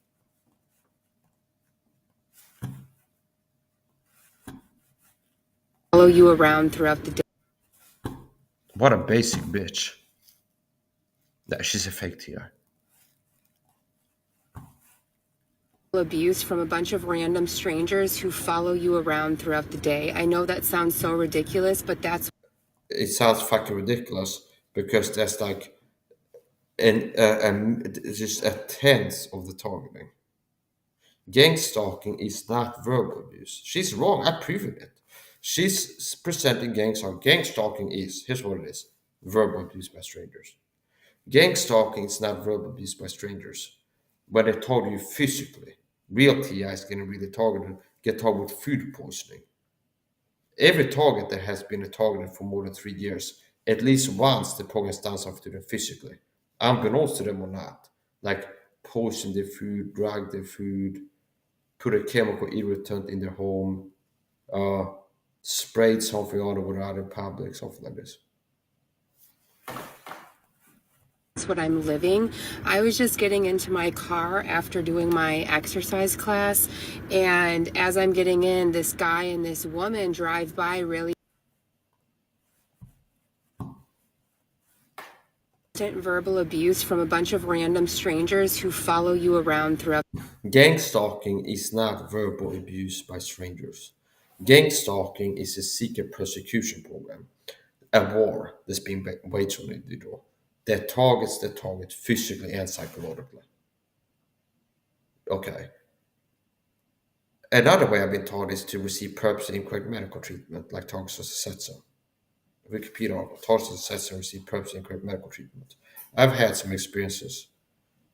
follow you around throughout the day. What a basic bitch. Nah, she's a fake TI. Abuse from a bunch of random strangers who follow you around throughout the day. I know that sounds so ridiculous, but that's It sounds fucking ridiculous because that's like just a tenth of the targeting. Gangstalking is not verbal abuse. She's wrong. I've proven it. She's presenting gangstalking. Gangstalking is, here's what it is, verbal abuse by strangers. Gangstalking is not verbal abuse by strangers. When they target you physically, real TIs getting really targeted get targeted with food poisoning. Every target that has been targeted for more than 3 years, at least once the program has done something to them physically, unbeknownst to them or not. Like poison their food, drug their food, put a chemical irritant in their home, uh, sprayed something on or out in public, something like this. what I'm living. I was just getting into my car after doing my exercise class, and as I'm getting in, this guy and this woman drive by really verbal abuse from a bunch of random strangers who follow you around throughout. Gang stalking is not verbal abuse by strangers. Gang stalking is a secret persecution program, a war that's being waged on an individual that targets the target physically and psychologically. Okay. Another way I've been taught is to receive purposely incorrect medical treatment, like Tarsus said so. Wikipedia article, Tarsus said so, receive purposely incorrect medical treatment. I've had some experiences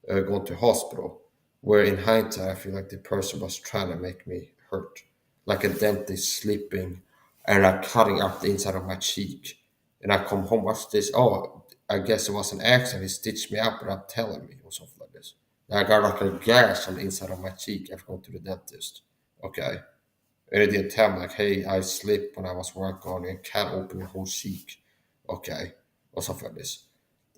going to hospital where in hindsight I feel like the person was trying to make me hurt. Like a dentist slipping and like cutting up the inside of my cheek. And I come home, what's this? Oh, I guess it was an accident. He stitched me up without telling me or something like this. And I got like a gash on the inside of my cheek after going to the dentist. Okay. And they didn't tell me like, hey, I slipped when I was working on it and cut open the whole cheek. Okay. Or something like this.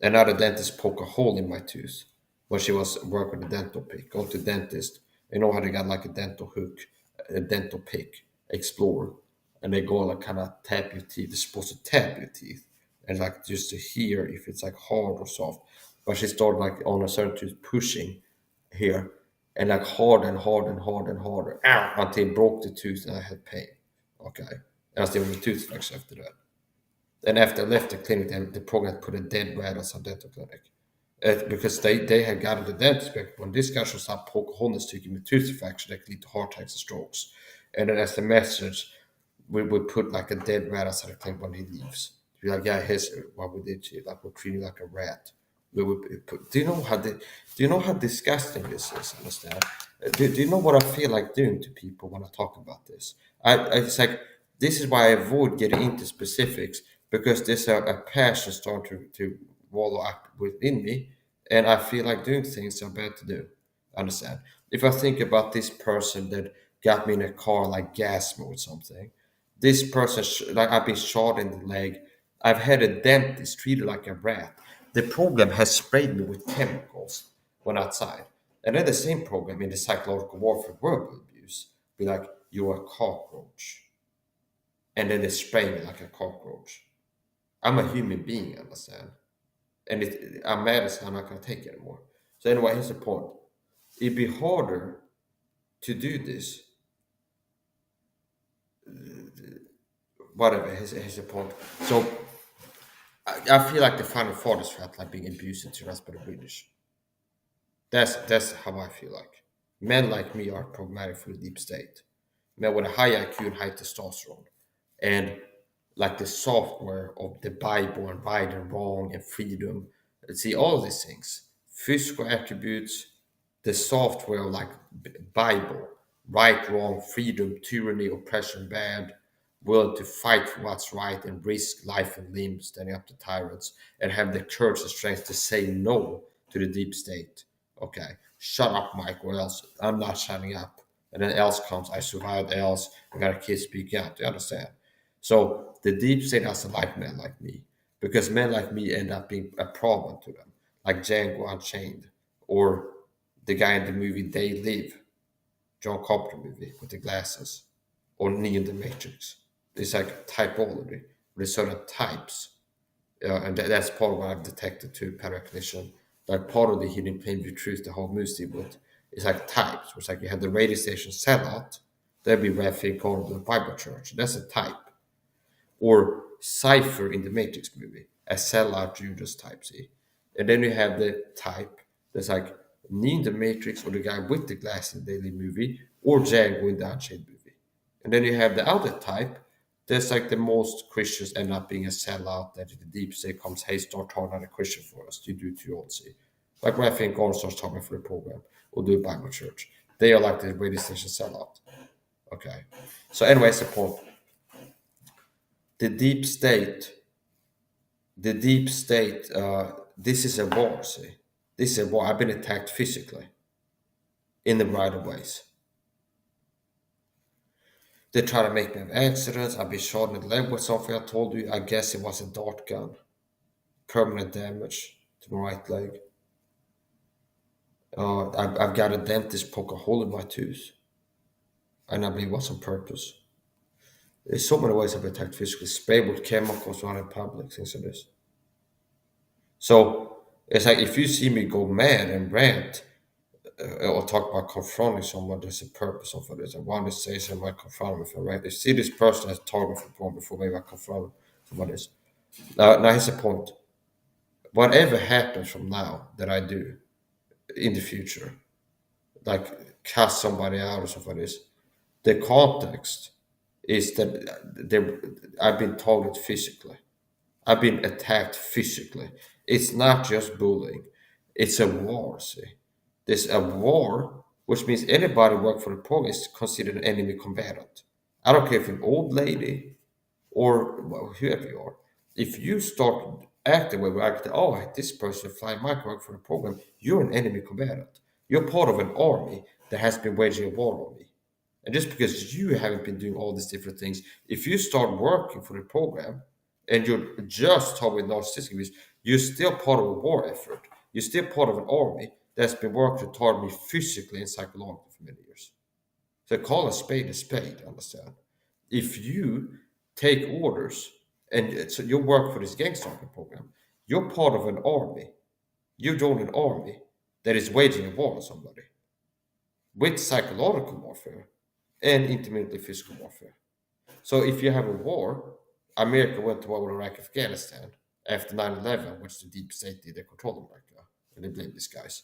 Another dentist poked a hole in my tooth when she was working with a dental pick. Go to dentist. You know how they got like a dental hook, a dental pick, Explorer, and they go like kind of tap your teeth. They're supposed to tap your teeth and like just to hear if it's like hard or soft. But she started like on a certain tooth pushing here and like hard and hard and hard and harder until it broke the tooth and I had pain. Okay. And I still have a toothbrush after that. And after I left the clinic, the program put a dead rat on some dental clinic. Because they had gotten the dentist back when this guy should start poking holes to give me tooth infection that could lead to heart attacks and strokes. And then as the message, we would put like a dead rat outside the clinic when he leaves. Be like, yeah, here's what we did to you. Like we're treating you like a rat. We would put, do you know how disgusting this is? Understand? Do you know what I feel like doing to people when I talk about this? It's like this is why I avoid getting into specifics because there's a passion starting to wallow up within me, and I feel like doing things I'm bad to do. Understand? If I think about this person that got me in a car like gas me or something, this person like I've been shot in the leg. I've had a dentist treated like a rat. The program has sprayed me with chemicals when outside. And then the same program in the psychological warfare verbal abuse be like, you're a cockroach. And then they spray me like a cockroach. I'm a human being, understand? And I'm mad as hell, I'm not going to take it anymore. So, anyway, here's the point. It'd be harder to do this. Whatever, here's the point. So, I feel like the final fathers felt like being abused to us by the British. That's how I feel like. Men like me are problematic for the deep state. Men with a high IQ and high testosterone. And like the software of the Bible and right and wrong and freedom. See, all these things. Physical attributes, the software of like Bible, right, wrong, freedom, tyranny, oppression, bad, willing to fight for what's right and risk life and limb, standing up to tyrants, and have the courage and strength to say no to the deep state. Okay, shut up, Mike, or else I'm not shutting up. And then else comes, I survived else, I got a kid speaking out. Do you understand? So the deep state doesn't like men like me because men like me end up being a problem to them, like Django Unchained or the guy in the movie They Live, John Carpenter movie with the glasses, or Neo in the Matrix. It's like typology. There's certain types, and that's part of what I've detected too, parecognition. Like part of the hidden plain view truth, the whole moose deal with, is like types. It's like you have the radio station sellout, that'd be Raphael called the Bible Church. That's a type. Or Cypher in the Matrix movie, a sellout Judas type, see? And then you have the type that's like Neo in the Matrix or the guy with the glass in the Daily movie or Django in the Unchained movie. And then you have the other type that's like the most Christians end up being a sellout that the deep state comes, hey, start talking on a Christian for us. You do it to your own, see? Like when I think God starts talking for the program or do a Bible church. They are like the radio station sellout. Okay. So anyways, the point. The deep state this is a war, see. This is a war. I've been attacked physically in the right of ways. They try to make me have accidents. I've been shot in the leg with something. I told you, I guess it was a dart gun. Permanent damage to my right leg. I've got a dentist poke a hole in my tooth. And I believe it was on purpose. There's so many ways I've been attacked physically. Sprayed with chemicals around in public, things like this. So it's like if you see me go mad and rant, or talk about confronting someone, there's a purpose of it. I want to say something, I confront them if I right. They see this person as a target for porn before maybe I confront someone else. Now here's the point. Whatever happens from now that I do in the future, like cast somebody out or something like this, the context is that I've been targeted physically. I've been attacked physically. It's not just bullying. It's a war, see. There's a war, which means anybody working for the program is considered an enemy combatant. I don't care if you're an old lady or well, whoever you are. If you start acting where we're acting, oh, this person flying my work for the program, you're an enemy combatant. You're part of an army that has been waging a war on me. And just because you haven't been doing all these different things, if you start working for the program and you're just talking with narcissistic abuse, you're still part of a war effort. You're still part of an army that's been working to target me physically and psychologically for many years. So call a spade, understand? If you take orders and so you work for this gangstalking program, you're part of an army. You join an army that is waging a war on somebody with psychological warfare and intermittently physical warfare. So if you have a war, America went to war with Iraq, Afghanistan after 9/11, which the deep state did, they controlled America, and they blame these guys.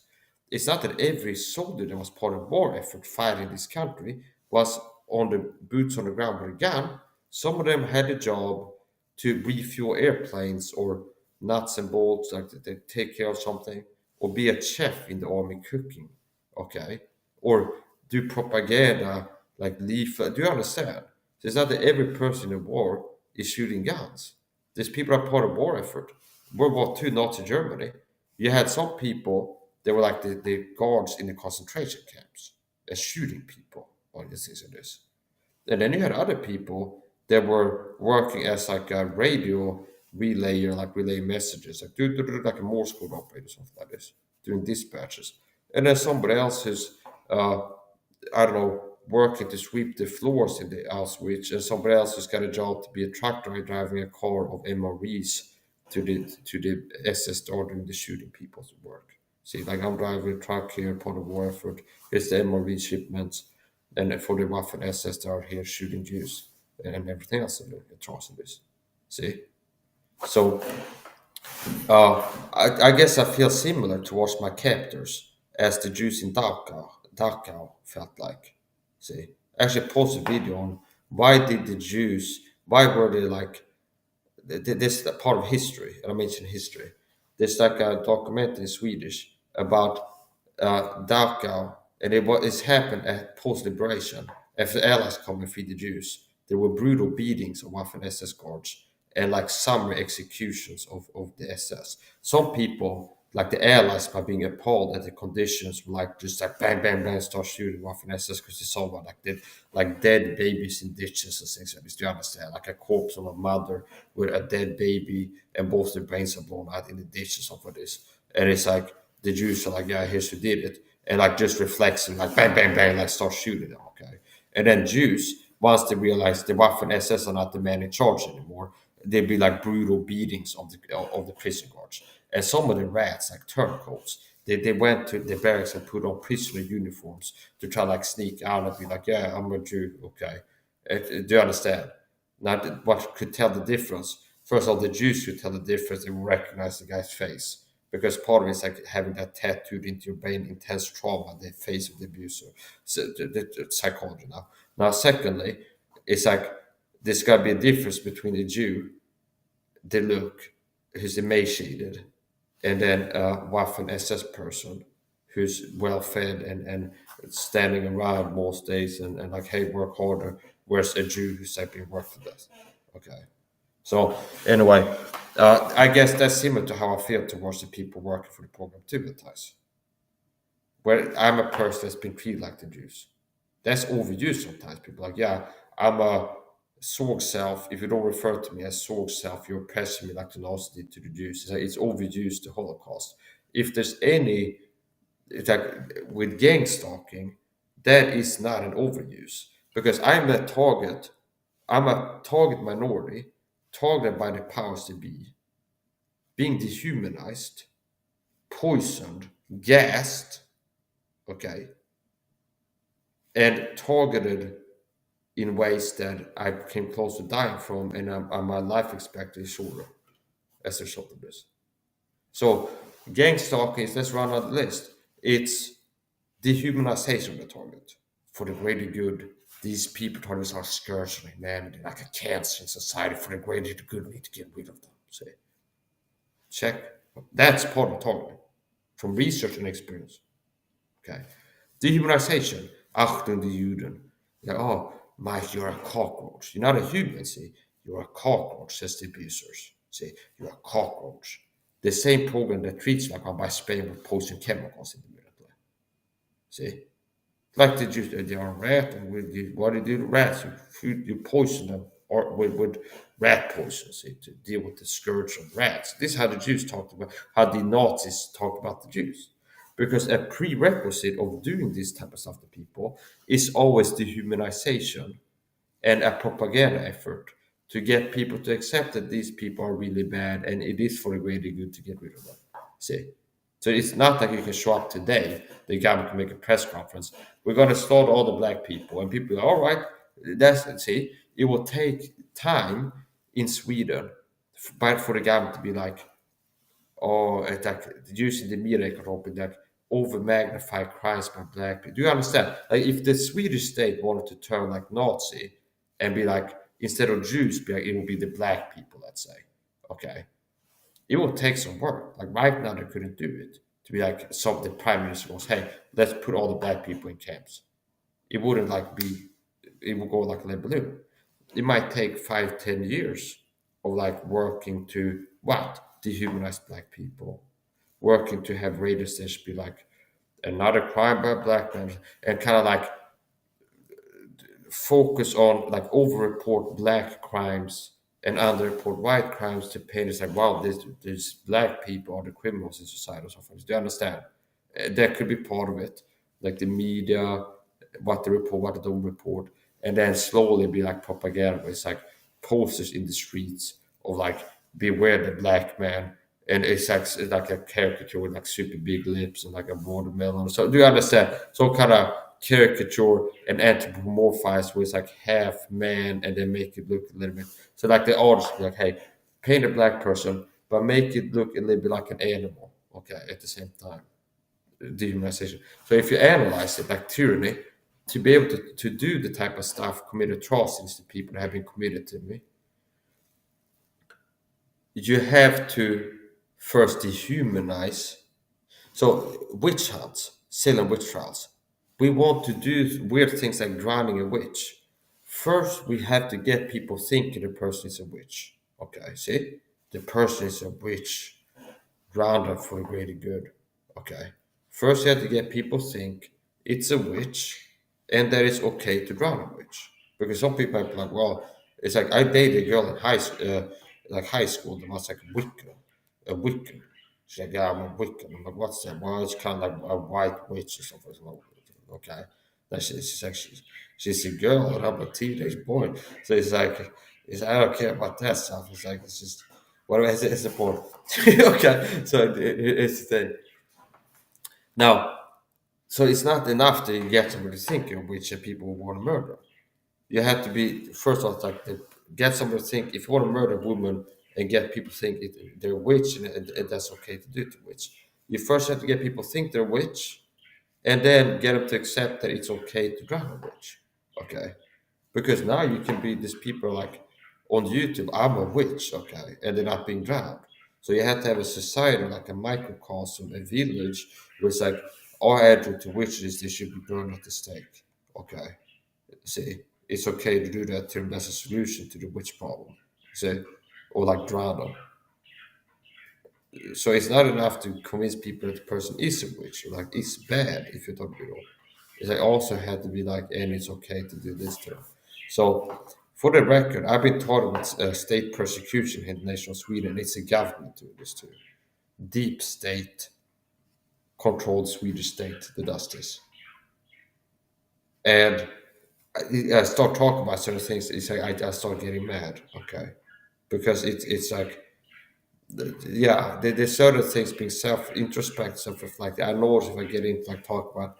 It's not that every soldier that was part of war effort fighting this country was on the boots on the ground with a gun. Some of them had a job to refuel airplanes or nuts and bolts, like they take care of something, or be a chef in the army cooking, okay, or do propaganda like leaf. Do you understand? So it's not that every person in war is shooting guns. These people are part of war effort. World War II, Nazi Germany, you had some people that were like the guards in the concentration camps, shooting people on these things and this. And then you had other people that were working as like a radio relayer, like relay messages, like like a Morse code operator, something like this, doing dispatches. And then somebody else who's, I don't know, working to sweep the floors in the Auschwitz, and somebody else who's got a job to be a truck driver driving a car of MREs to the SS doing the shooting people's work. See, like I'm driving a truck here, part of war effort. Here's the MRE shipments, and for the Waffen SS, they are here shooting Jews and everything else in the atrocities. See, so I guess I feel similar towards my captors as the Jews in Dachau felt like. See, actually posted a video on why were they like, this is a part of history, and I mentioned history. There's like a documentary in Swedish about Dachau, and it's happened at post-liberation. After the Allies come and feed the Jews, there were brutal beatings of Waffen SS guards and like summary executions of the SS. Some people, like the Allies, by being appalled at the conditions, were like just like bang, bang, bang, start shooting Waffen SS because they saw what like dead babies in ditches and things like this. Do you understand? Like a corpse of a mother with a dead baby and both their brains are blown out in the ditch or something like this. And it's like the Jews are like, yeah, here's who did it. And like just reflexing, like bang, bang, bang, like start shooting them, okay? And then Jews, once they realize the Waffen SS are not the man in charge anymore, there'd be like brutal beatings of the prison guards. And some of the rats, like turncoats, they went to the barracks and put on prisoner uniforms to try like sneak out and be like, yeah, I'm a Jew, okay. Do you understand? Now, what could tell the difference? First of all, the Jews could tell the difference. They would recognize the guy's face because part of it is like having that tattooed into your brain, intense trauma, the face of the abuser. So the psychology now. Now, secondly, it's like there's got to be a difference between a Jew, the look, who's emaciated, and then a Waffen SS person who's well fed and standing around most days and like, hey, work harder. Whereas a Jew who's like being worked to death. Okay. So anyway, I guess that's similar to how I feel towards the people working for the program too, at times. Where I'm a person that's been treated like the Jews. That's overused sometimes. People are like, yeah, I'm a sword self. If you don't refer to me as sword self, you're oppressing me like the Nazis did to the Jews. It's overused the Holocaust. If there's any, it's like with gang stalking, that is not an overuse because I'm a target minority, targeted by the powers to be, being dehumanized, poisoned, gassed, okay, and targeted in ways that I came close to dying from, and my life expectancy is shorter as a result of this. So, gang stalking is, let's run out the list. It's dehumanization of the target for the greater good. These people targets are scourge on humanity, like a cancer in society. For the greater good, we need to get rid of them. See, check. That's part of targeting from research and experience. Okay. Dehumanization. Achtung die Juden. Yeah, oh, Mike, you're a cockroach. You're not a human, see. You're a cockroach, says the abusers. See, you're a cockroach. The same program that treats like one by spraying with poison chemicals in the middle. See? Like they are rat, and what do you do to rats? You poison them or with rat poison, see, to deal with the scourge of rats. This is how the Jews talked about, how the Nazis talked about the Jews. Because a prerequisite of doing this type of stuff to people is always dehumanization and a propaganda effort to get people to accept that these people are really bad and it is for the greater good to get rid of them. See? So it's not like you can show up today, the government can make a press conference. We're going to slaughter all the black people. And people are, all right, see, it will take time in Sweden for the government to be like, or like using the media economy, like over magnify crimes by black people. Do you understand? Like if the Swedish state wanted to turn like Nazi and be like, instead of Jews, be like, it will be the black people, let's say. Okay. It will take some work. Like right now, they couldn't do it. To be like, some the prime minister was, hey, let's put all the black people in camps. It wouldn't like be, it would go like a balloon. It might take 5, 10 years of like working to what? Dehumanize black people, working to have radio stations be like another crime by black men, and kind of like focus on like over-report black crimes and under-report white crimes to paint it like, wow, these black people are the criminals in society or something. Do you understand? That could be part of it, like the media, what they report, what they don't report, and then slowly be like propaganda. It's like posters in the streets of like, beware the black man. And it's like a caricature with like super big lips and like a watermelon. So do you understand? So kind of caricature and anthropomorphize where it's like half man and then make it look a little bit. So like the artist be like, hey, paint a black person, but make it look a little bit like an animal. Okay, at the same time, dehumanization. So if you analyze it like tyranny, to be able to do the type of stuff, commit atrocities to people that have been committed to me, you have to first dehumanize. So witch hunts, Salem witch trials. We want to do weird things like drowning a witch. First, we have to get people thinking the person is a witch. Okay, see? The person is a witch. Drown her for the greater good. Okay. First, you have to get people think it's a witch and that it's okay to drown a witch. Because some people are like, well, it's like I dated a girl in high school that was like a Wiccan. She's like, yeah, I'm a Wiccan. I'm like, what's that? Well, it's kind of like a white witch or something. Okay. That she's a girl and I'm a teenage boy. So I don't care about that stuff. It's just whatever. It's the point. Okay, so it's the thing. Now, so it's not enough to get somebody to think of which people want to murder. You have to be first off like get somebody to think if you want to murder a woman and get people to think they're a witch and that's okay to do to a witch. You first have to get people to think they're a witch and then get them to accept that it's okay to drown a witch. Okay, because now you can be these people like on YouTube, I'm a witch, okay, and they're not being drowned. So you have to have a society like a microcosm, a village, where it's like our attitude to witches, they should be burned at the stake. Okay. See, it's okay to do that till there's a solution to the witch problem. See, or like drown them. So it's not enough to convince people that the person is a witch, or like it's bad if you don't do it. It's like also had to be like, and it's okay to do this to them. So, for the record, I've been taught about state persecution in the nation of Sweden. It's a government doing this too. Deep state controlled Swedish state that does this. And I start talking about certain things. It's like I start getting mad. Okay, because it's like yeah, there's certain things being self introspect, self reflect. I know if I get into like talk about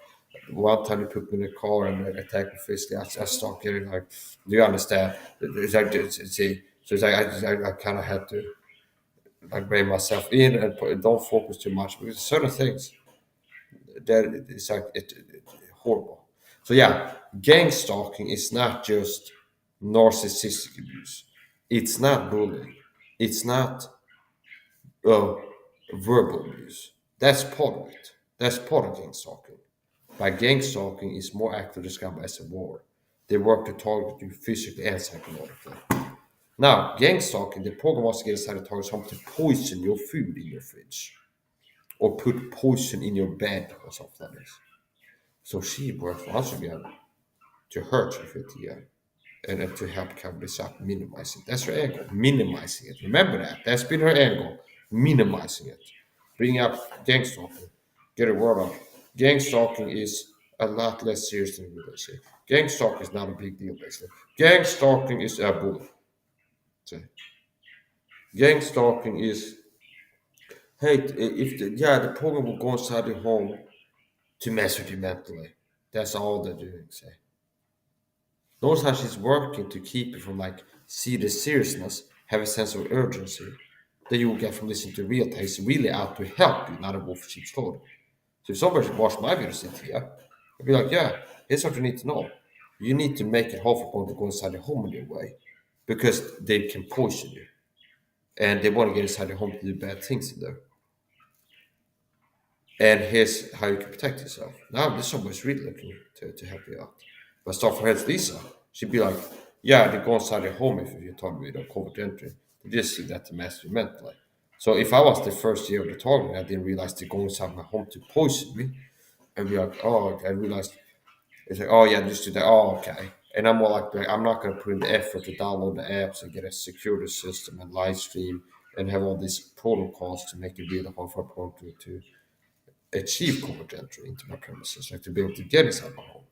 one time you put me in a car and attack me physically, I start getting like, do you understand? It's like see, so it's like I kind of had to like bring myself in and don't focus too much because certain things that it's like horrible. So yeah, gang stalking is not just narcissistic abuse. It's not bullying. It's not uh, verbal abuse. That's part of it. That's part of gang stalking. But gang stalking is more actively described as a war. They work to target you physically and psychologically. Now, gang stalking, the program was to get inside the target's home to poison your food in your fridge or put poison in your bed or something like this. So she worked once again to hurt your food again and to help cover this up, minimize it. That's her angle, minimizing it. Remember that. That's been her angle, minimizing it. Bring up gang stalking. Get a word on. Gang stalking is a lot less serious than we would say. Gang stalking is not a big deal, basically. Gang stalking is a bully. So, gang stalking is, hey, if the program will go inside your home to mess with you mentally. That's all they're doing, say. Notice how she's working to keep you from like see the seriousness, have a sense of urgency that you will get from listening to real taste, really out to help you, not a wolf sheep's clothing. So if somebody watched my videos sit here, I'd be like, yeah, here's what you need to know. You need to make it hard for people to go inside your home in your way because they can poison you. And they want to get inside your home to do bad things in there. And here's how you can protect yourself. Now, this somebody's really looking to help you out. But start for heads Lisa, she'd be like, yeah, they go inside your home if you're targeted with a covert entry. They just see that to master you mentally. So if I was the first year of the target, I didn't realize they go inside my home to poison me. And be like, oh, okay, I realized it's like, oh yeah, just do that. Oh, okay. And I'm more like, I'm not going to put in the effort to download the apps and get a security system and live stream and have all these protocols to make it really hard for a person to achieve covert entry into my premises, like to be able to get inside my home.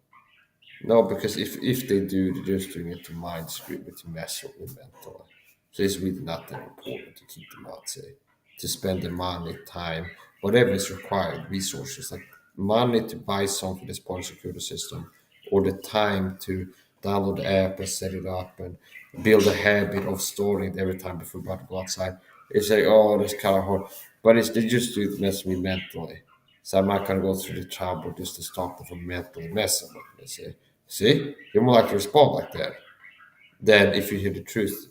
No, because if they do, they're just doing it to mind screw it, to mess with me mentally. So it's really not that important to keep them out, say, to spend the money, time, whatever is required, resources, like money to buy something that's part of the security system, or the time to download the app and set it up and build a habit of storing it every time before about to go outside. It's like, oh, that's kind of hard. But it's they just do it mess me mentally. So I'm not gonna go through the trouble just to stop them from mentally messing with me. See, you're more likely to respond like that than if you hear the truth.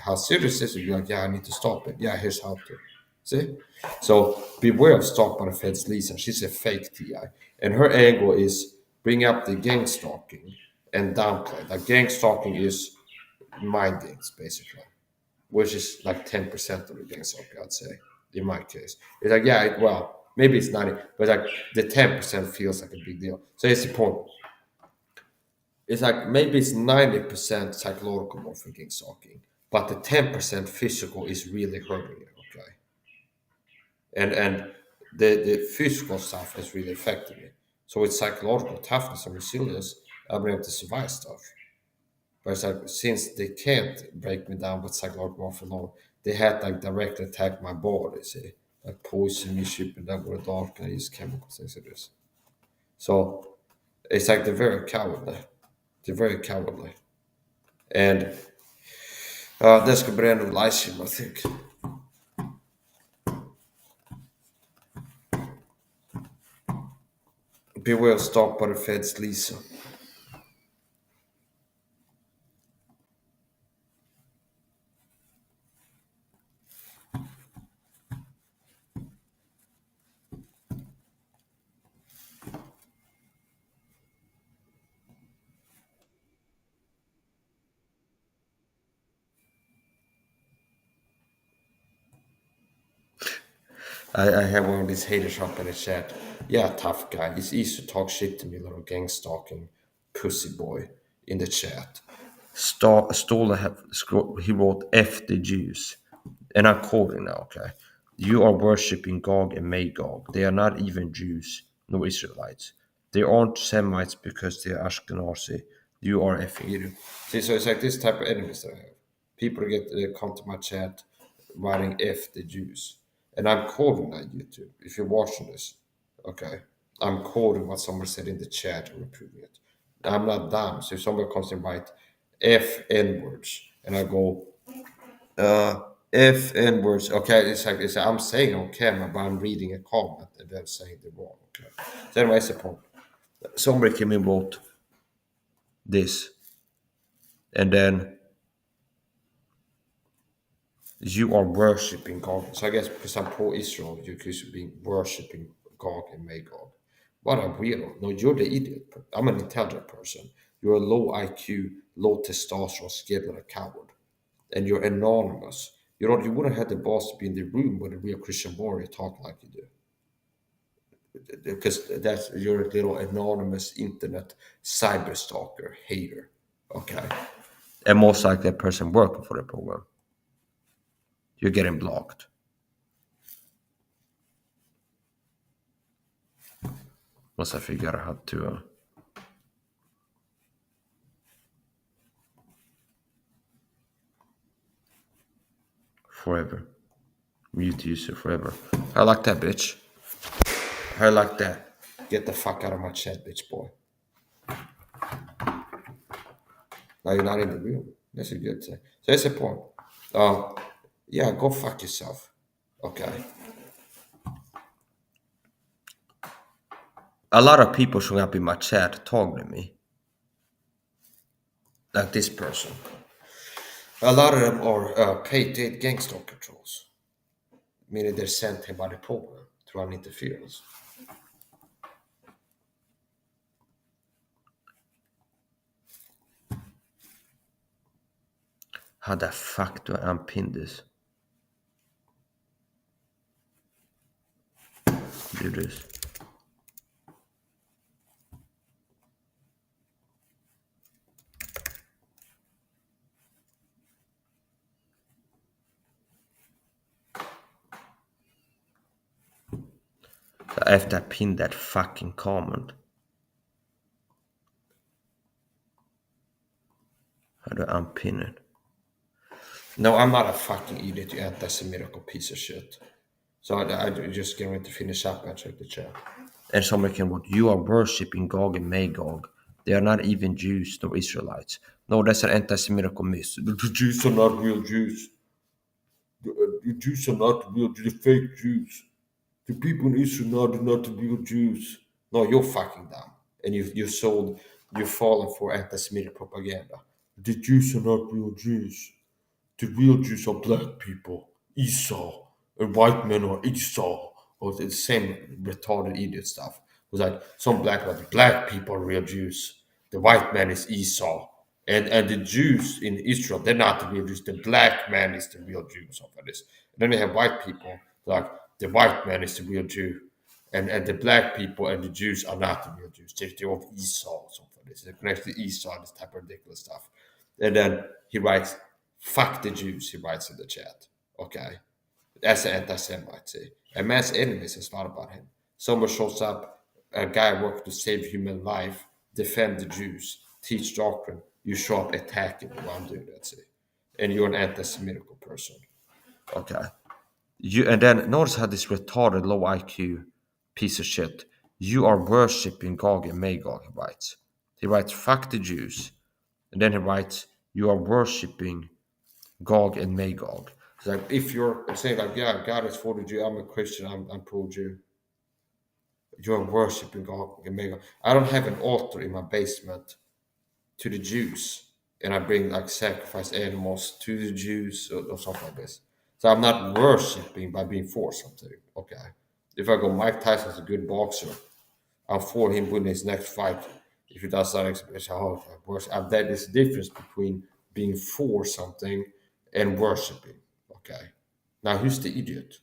How serious is it? You're like, yeah, I need to stop it. Yeah, here's how to. See? So beware of stalked by the feds Lisa. She's a fake TI. And her angle is bring up the gang stalking and downplay. Like gang stalking is mind games, basically, which is like 10% of the gang stalking, I'd say, in my case. It's like, yeah, well, maybe it's 90, but like the 10% feels like a big deal. So it's the point. It's like maybe it's 90% psychological morphing stalking, but the 10% physical is really hurting you, okay? And the physical stuff has really affected me. So with psychological toughness and resilience, I've been able to survive stuff. But it's like since they can't break me down with psychological warfare alone, they had like directly attack my body, see, like poison me, shipping that with dark and use chemicals things like this. So it's like they're very cowardly. They're very cowardly. And det ska bli ännu livestream, I think. Beware stopped by the feds, Lisa. I have one of these haters up in the chat. Yeah, tough guy. It's easy to talk shit to me, little gang-stalking pussy boy in the chat. Stola he wrote F the Jews. And I'm quoting now, okay? You are worshipping Gog and Magog. They are not even Jews, nor Israelites. They aren't Semites because they are Ashkenazi. You are effing idiot. See, so it's like this type of enemies that I have. People get come to my chat writing F the Jews. And I'm quoting on YouTube. If you're watching this, okay? I'm quoting what someone said in the chat and reproving it. I'm not dumb. So if someone comes and write F N words, and I go, F N words, okay, it's like I'm saying on camera, but I'm reading a comment and then saying the wrong. Okay. So anyways, the point. Somebody came and wrote this, and then you are worshipping God. So I guess because I'm pro-Israel, you could be worshipping God and Magog. What a weirdo. No, you're the idiot. I'm an intelligent person. You're a low IQ, low testosterone, scared little coward. And you're anonymous. You wouldn't have the boss to be in the room with a real Christian warrior talking like you do. Because that's you're a little anonymous internet cyber stalker hater. Okay. And most likely a person working for the program. You're getting blocked. Once I figure out how to forever. Mute user forever. I like that, bitch. I like that. Get the fuck out of my chat, bitch boy. Now you're not in the room. That's a good thing. So that's the point. Yeah, go fuck yourself. Okay. A lot of people showing up in my chat talking to me. Like this person. A lot of them are paid gangster controls. Meaning they're sent here by the program to run interference. How the fuck do I unpin this? Do this. I have to pin that fucking comment. How do I unpin it? No, I'm not a fucking idiot, you anti-Semitic piece of shit. So I just getting ready to finish up and check the chat. And somebody can what you are worshipping Gog and Magog. They are not even Jews nor Israelites. No, that's an anti-Semitic myth. The Jews are not real Jews. The Jews are not real Jews. The fake Jews. The people in Israel are not the real Jews. No, you're fucking dumb. And you've fallen for anti-Semitic propaganda. The Jews are not real Jews. The real Jews are black people, Esau, and white men are Esau, or the same retarded idiot stuff. It was like some black people are real Jews. The white man is Esau, and the Jews in Israel they're not the real Jews. The black man is the real Jew, something like this. And then they have white people like the white man is the real Jew, and the black people and the Jews are not the real Jews. They're of Esau, or something like this. They connect to Esau, this type of ridiculous stuff. And then he writes, "Fuck the Jews," he writes in the chat. Okay. That's an anti-Semite, see. And man's enemies is not about him. Someone shows up, a guy working to save human life, defend the Jews, teach doctrine, you show up attacking me while I'm doing that, see? And you're an anti-Semitical person. Okay. You and then notice how this retarded low IQ piece of shit. You are worshipping Gog and Magog, he writes. He writes, fuck the Jews. And then he writes, you are worshipping Gog and Magog. It's like if you're saying like, yeah, God is for the Jew, I'm a Christian, I'm pro-Jew. You're worshiping Gog and Magog. I don't have an altar in my basement to the Jews, and I bring like sacrifice animals to the Jews or something like this. So I'm not worshiping by being for something. Okay. If I go, Mike Tyson's a good boxer, I'm for him winning his next fight. If he does that exhibition, that is the difference between being for something and worshiping. Okay. Now, who's the idiot?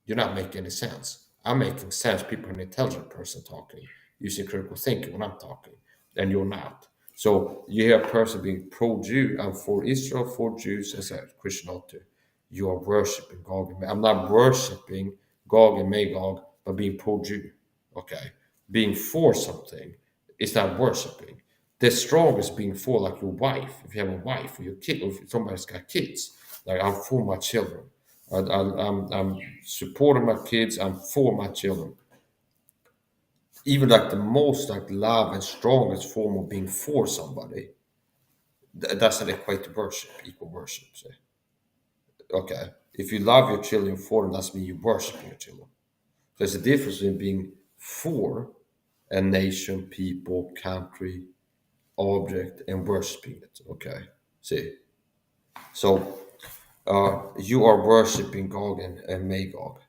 You're not making any sense. I'm making sense. People are an intelligent person talking, using critical thinking when I'm talking, and you're not. So you hear a person being pro-Jew, I'm for Israel, for Jews, as a Christian altar. You are worshiping Gog and Magog. I'm not worshiping Gog and Magog by being pro-Jew. Okay, being for something is not worshiping. The strongest being for, like your wife, if you have a wife or your kid, or if somebody's got kids, like I'm for my children. I'm supporting my kids. I'm for my children. Even like the most like love and strongest form of being for somebody doesn't equate to worship, equal worship. Say. Okay, if you love your children for them, doesn't mean you worship your children. There's a difference in being for a nation, people, country, object, and worshiping it. Okay, see. So you are worshiping Gog and Magog.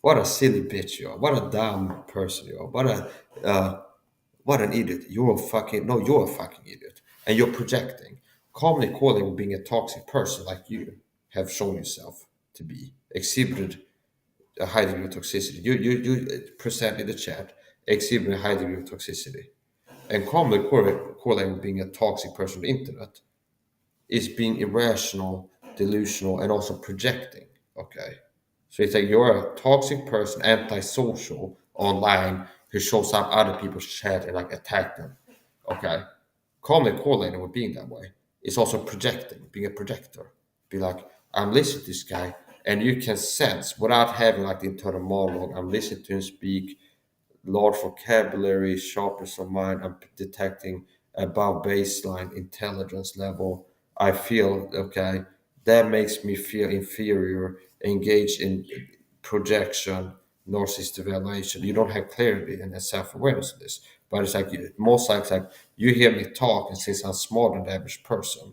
What a silly bitch you are. What a dumb person you are. What an idiot. You're a fucking idiot. And you're projecting. Calmly calling being a toxic person like you have shown yourself to be. Exhibited a high degree of toxicity. You present in the chat, exhibited a high degree of toxicity. And calmly calling being a toxic person on the internet is being irrational, delusional, and also projecting. Okay. So it's like you're a toxic person, antisocial online who shows up other people's chat and like attack them. Okay. Calmly correlating with being that way. It's also projecting, being a projector. Be like, I'm listening to this guy, and you can sense without having like the internal monologue, I'm listening to him speak, large vocabulary, sharpness of mind. I'm detecting above baseline intelligence level. I feel okay. That makes me feel inferior, engaged in projection, narcissist evaluation. You don't have clarity and self awareness of this. But it's like most like you hear me talk, and since I'm smarter than the average person,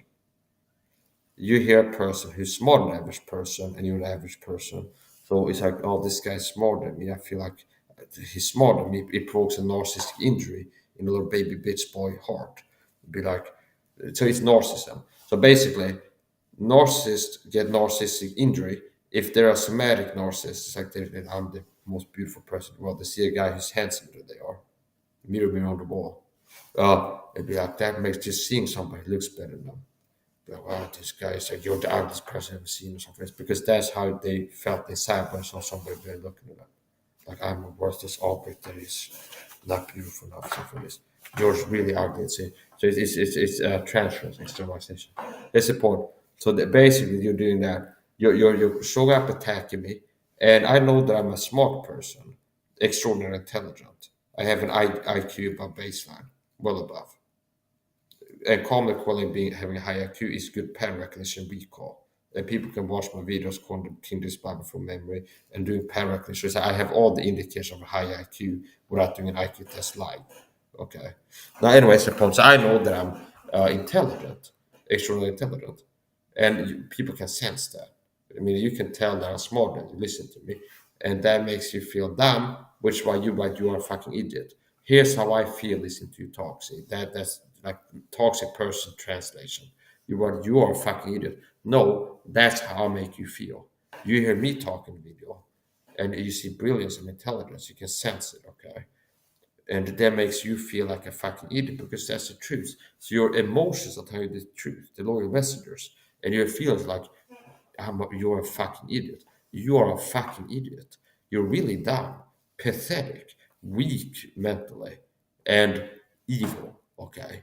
you hear a person who's smarter than the average person, and you're an average person. So it's like, oh, this guy's smarter than me. I feel like he's smarter than me. It provokes a narcissistic injury in a little baby bitch boy heart. Be like, so it's narcissism. So basically, narcissists get narcissistic injury if they're a somatic narcissist. It's like I'm the most beautiful person in the world. They see a guy who's handsomer than they are. Mirror on the wall. It'd be like that makes just seeing somebody who looks better than them. Wow, this guy is like, you're the ugliest person I've ever seen or something. It's because that's how they felt inside when I saw somebody there looking at them. Like, I'm a worthless object that is not beautiful enough. Something like this. You're really ugly. It's transference, externalization. That's the point. So that basically, you're doing that. You're showing up attacking me. And I know that I'm a smart person, extraordinarily intelligent. I have an IQ above baseline, well above. And common quality being having a high IQ is good pattern recognition recall. And people can watch my videos called King this Bible from memory and doing pattern recognition. So I have all the indicators of a high IQ without doing an IQ test live. Okay. Now, anyways, the point. So I know that I'm intelligent, extraordinarily intelligent, and people can sense that. I mean, you can tell that I'm smart when you listen to me, and that makes you feel dumb, which why you are a fucking idiot. Here's how I feel listening to you talk. See, that's like toxic person translation. You are a fucking idiot. No, that's how I make you feel. You hear me talk in the video, and you see brilliance and intelligence. You can sense it. Okay, and that makes you feel like a fucking idiot because that's the truth. So your emotions are telling you the truth, the loyal messengers, and your feelings like you're a fucking idiot. You are a fucking idiot. You're really dumb, pathetic. weak mentally, and evil. Okay,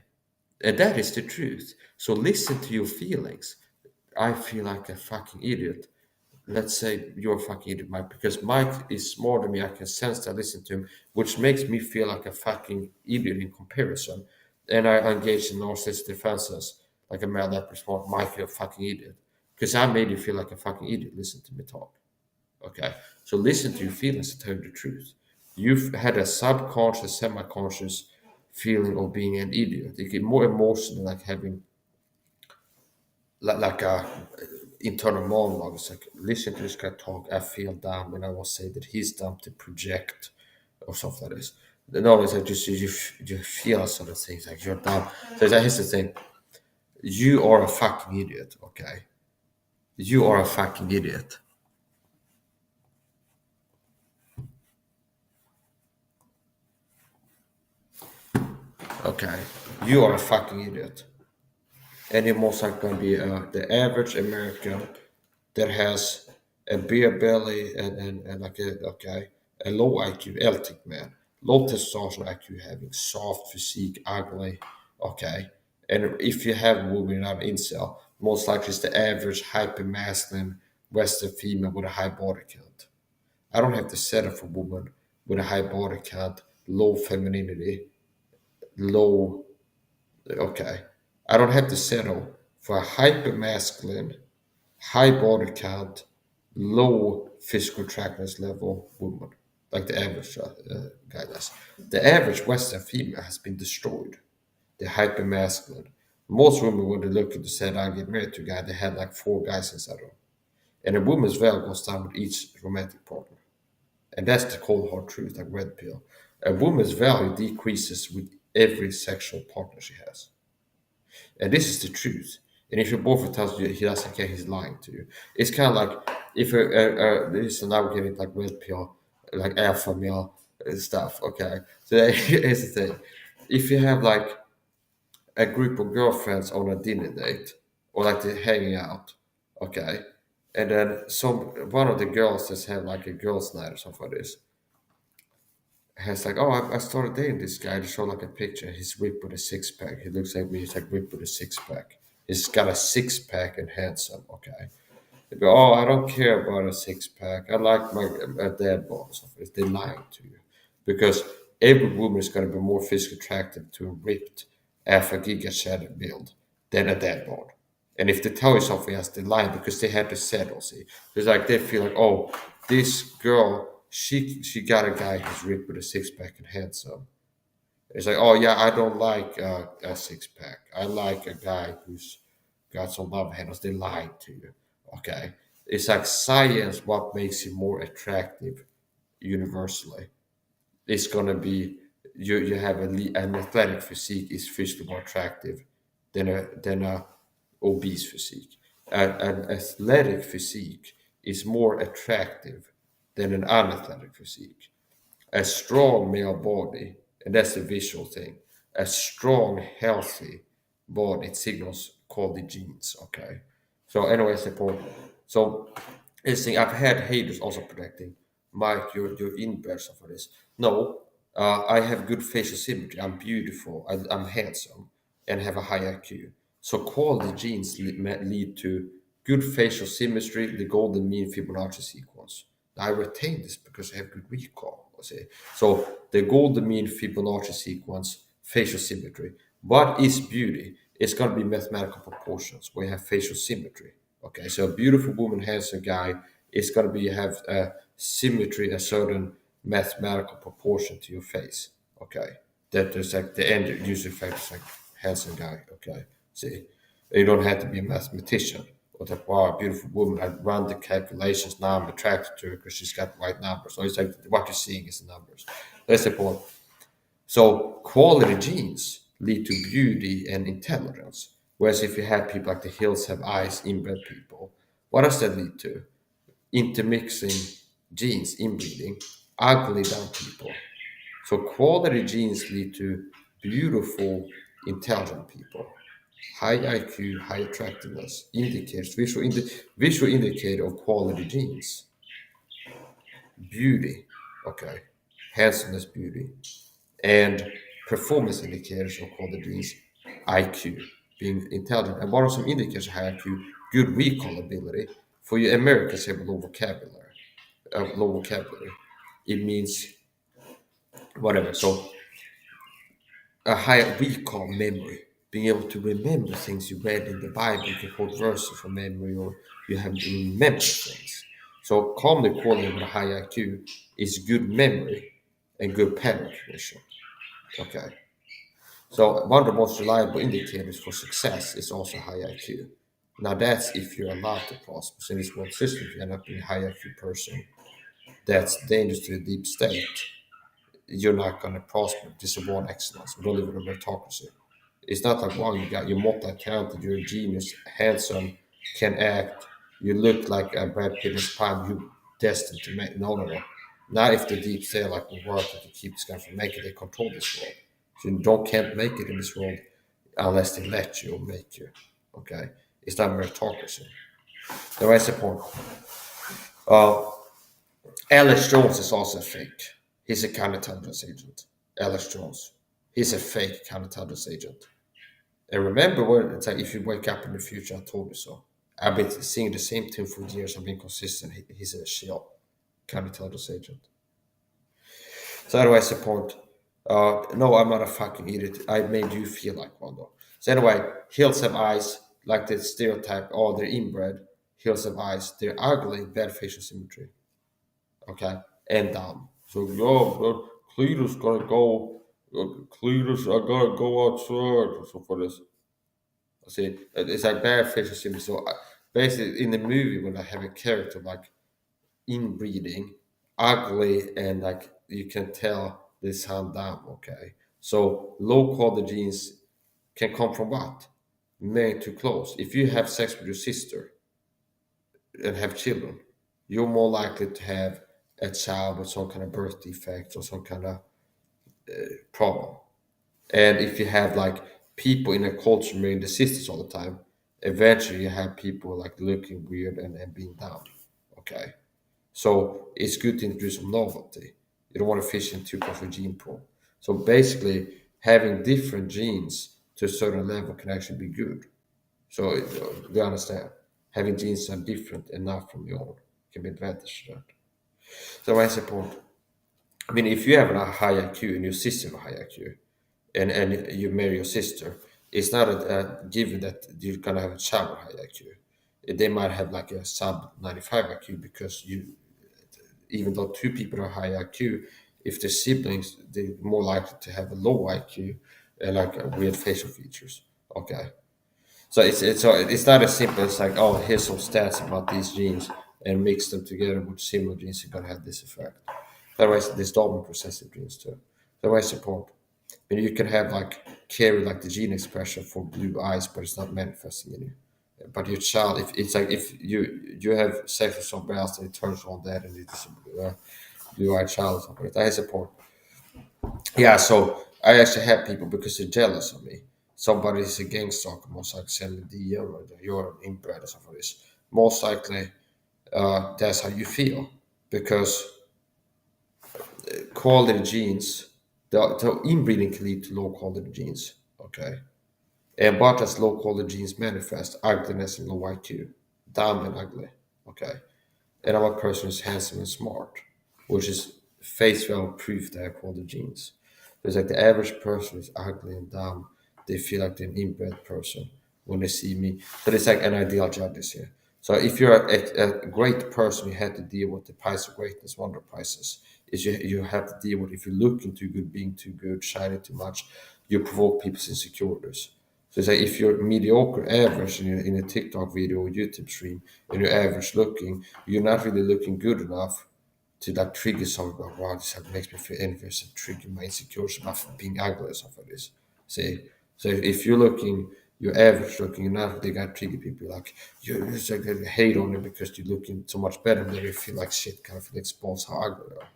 and that is the truth. So listen to your feelings. I feel like a fucking idiot. Let's say you're a fucking idiot, Mike, because Mike is smarter than me. I can sense that, listen to him, which makes me feel like a fucking idiot in comparison. And I engage in narcissistic defenses, like a man that smart, Mike, you're a fucking idiot. Because I made you feel like a fucking idiot. Listen to me talk. Okay. So listen to your feelings and tell you the truth. You've had a subconscious, semi-conscious feeling of being an idiot. You get more emotional, like having like a internal monologue. It's like, listen to this guy talk. I feel dumb, and I will say that he's dumb to project or something like this. No, it's like just you feel sort of things like you're dumb. So here's the thing: you are a fucking idiot. Okay, you are a fucking idiot. Okay, you are a fucking idiot, and you're most likely going to be the average American that has a beer belly and like a low IQ, Celtic man, low testosterone IQ, having soft physique, ugly, okay. And if you have a woman I'm incel, most likely it's the average hyper masculine Western female with a high body count. I don't have to settle for a woman with a high body count, low femininity, low okay. I don't have to settle for a hyper masculine high body count, low physical attractiveness level woman, like the average guy does. The average Western female has been destroyed. They're hyper masculine. Most women, when they look at the said, I get married to a guy, they had like four guys inside them. And a woman's value goes down with each romantic partner. And that's the cold hard truth, like red pill. A woman's value decreases with every sexual partner she has. And this is the truth. And if your boyfriend tells you he doesn't care, he's lying to you. It's kind of like if this is now we're getting like red pill, like alpha male stuff. Okay, so here's the thing: if you have like a group of girlfriends on a dinner date or like they're hanging out, okay, and then some one of the girls just have like a girls' night or something like this has like, oh, I started dating this guy. To show like a picture. He's ripped with a six pack. He looks like me. He's like ripped with a six pack. He's got a six pack and handsome. Okay. They go, oh, I don't care about a six pack. I like my dad bod. They're lying to you because every woman is going to be more physically attracted to a ripped alpha giga shattered build than a dad bod. And if they tell you something else, they're lying because they had to settle. See, it's like they feel like, oh, this girl, she got a guy who's ripped with a six pack and handsome. It's like, oh yeah, I don't like a six pack. I like a guy who's got some love handles. They lied to you. Okay, it's like science. What makes you more attractive universally? It's gonna be you have an athletic physique is physically more attractive than a obese physique. An athletic physique is more attractive than an unathletic physique. A strong male body, and that's the visual thing. A strong, healthy body, it signals called the genes. Okay. So, anyways, the point. So, this thing I've had haters also predicting, Mike, you're inbred stuff for this. No, I have good facial symmetry. I'm beautiful. I'm handsome, and have a high IQ. So, quality genes lead to good facial symmetry, the golden mean Fibonacci sequence. I retain this because I have good recall. Let's say. So the golden mean Fibonacci sequence, facial symmetry. What is beauty? It's going to be mathematical proportions where you have facial symmetry. Okay, so a beautiful woman, handsome guy, is going to be have a symmetry, a certain mathematical proportion to your face. Okay, that is like the end user effect is like handsome guy. Okay, see, you don't have to be a mathematician. Or that, wow, beautiful woman. I run the calculations. Now I'm attracted to her because she's got the right numbers. So it's like what you're seeing is the numbers. That's the point. So quality genes lead to beauty and intelligence. Whereas if you have people like the hills have eyes, inbred people, what does that lead to? Intermixing genes, inbreeding, ugly dumb people. So quality genes lead to beautiful, intelligent people. High IQ, high attractiveness indicators, visual indicator of quality genes. Beauty, okay. handsomeness, beauty, and performance indicators are called the genes IQ, being intelligent. And what are some indicators of high IQ? Good recall ability. For you Americans have low vocabulary. Low vocabulary. It means whatever. So a high recall memory, being able to remember things you read in the Bible, you can quote verses from memory, or you have remembered things. So commonly correlated with a high IQ is good memory and good pattern recognition. Okay. So one of the most reliable indicators for success is also high IQ. Now that's if you're allowed to prosper. So in this world system, if you end up being a high IQ person, that's dangerous to the deep state. You're not going to prosper. This is one excellence. We don't live in a meritocracy. It's not like, wow, you're multi-talented, you're a genius, handsome, can act, you look like a Brad Pitt in his prime, you're destined to make. No, no, no. Not if the deep state like will work to keep this guy from making it. They control this world. So you can't make it in this world unless they let you or make you. Okay? It's not meritocracy. The rest of the point. Uh, Alex Jones is also fake. He's a counterintelligence agent. Alex Jones. He's a fake counterintelligence agent. And remember when it's like if you wake up in the future, I told you so. I've been seeing the same thing for years. I've been consistent. He's a shell, counterintelligence agent. So otherwise the point. No, I'm not a fucking idiot. I made you feel like one though. So anyway, hills have eyes, like the stereotype. Oh, they're inbred. Hills have eyes. They're ugly, bad facial symmetry. Okay, and dumb. So yo, Cletus gonna go. Cletus, I gotta go outside. So for this. See, it's like bad facial symmetry. So basically, in the movie, when I have a character like inbreeding, ugly, and like you can tell they sound dumb. Okay, so low quality genes can come from what? Marrying too close. If you have sex with your sister and have children, you're more likely to have a child with some kind of birth defect or some kind of problem. And if you have like people in a culture marrying the sisters all the time, eventually you have people like looking weird and being down. Okay. So it's good to introduce some novelty. You don't want to fish in too much of a gene pool. So basically, having different genes to a certain level can actually be good. So you understand, having genes that are different enough from your own can be advantage to that. So why is it important? I mean, if you have a high IQ and your sister have a high IQ, and you marry your sister, it's not a given that you're gonna have a child with high IQ. They might have like a sub 95 IQ because you, even though two people are high IQ, if they're siblings, they're more likely to have a low IQ and like weird facial features. Okay, so it's not as simple as like, oh, here's some stats about these genes and mix them together with similar genes, you're gonna have this effect. Otherwise, there's dominant recessive genes too. Otherwise, support. And you can have like carry like the gene expression for blue eyes, but it's not manifesting in you. But your child, if it's like if you have sex with somebody else and it turns on that and it's a blue-eyed child or something, that is a point. Yeah, so I actually have people because they're jealous of me. Somebody is a gangstalker, most likely send me DM or you're an inbred or something like this. Most likely, that's how you feel because quality genes, the inbreeding can lead to low quality genes. Okay. And but as low quality genes manifest ugliness and low IQ, dumb and ugly. Okay. And I'm a person who's handsome and smart, which is face value proof that I have quality genes. It's like the average person is ugly and dumb, they feel like they're an inbred person when they see me. So it's like an ideal judges here. So if you're a great person, you have to deal with the price of greatness. One of the prices is you have to deal with if you're looking too good, being too good, shining too much, you provoke people's insecurities. So it's like if you're mediocre, average in a TikTok video or YouTube stream, and you're average looking, you're not really looking good enough to like trigger something about wow, this makes me feel envious and trigger my insecurities about being ugly or something like this. See, so if you're looking, you're average looking, you're not really gonna trigger people like you're just like they hate on you because you're looking so much better than you feel like shit, kind of feel exposed how ugly you are.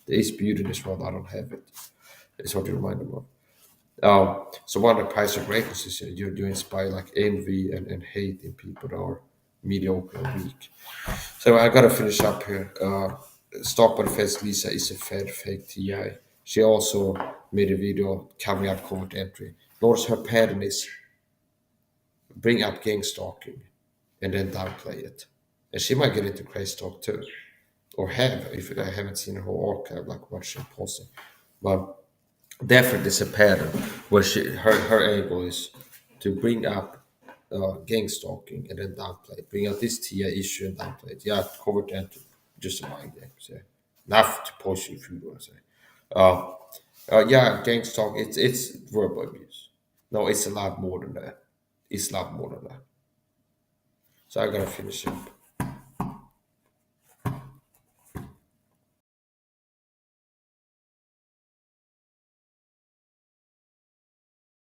There is beauty in this world, I don't have it. It's what you remind them of. So one of the price of greatness is you inspire like envy and hate in people that are mediocre and weak. So I gotta finish up here. Stalked by the Feds Lisa is a Fed fake TI. She also made a video covering up covert entry. Notice her pattern is bring up gang stalking and then downplay it. And she might get into crazy talk too. Or have, if I haven't seen her whole archive, like what she's posting. But definitely it's a pattern where her angle is to bring up gang stalking and then downplay it. Bring up this TI issue and downplay it. Yeah, covert entry, just a mind game. Yeah. Enough to post you if you want to say. Uh, yeah, gang stalk, it's verbal abuse. No, it's a lot more than that. It's a lot more than that. So I gotta finish up.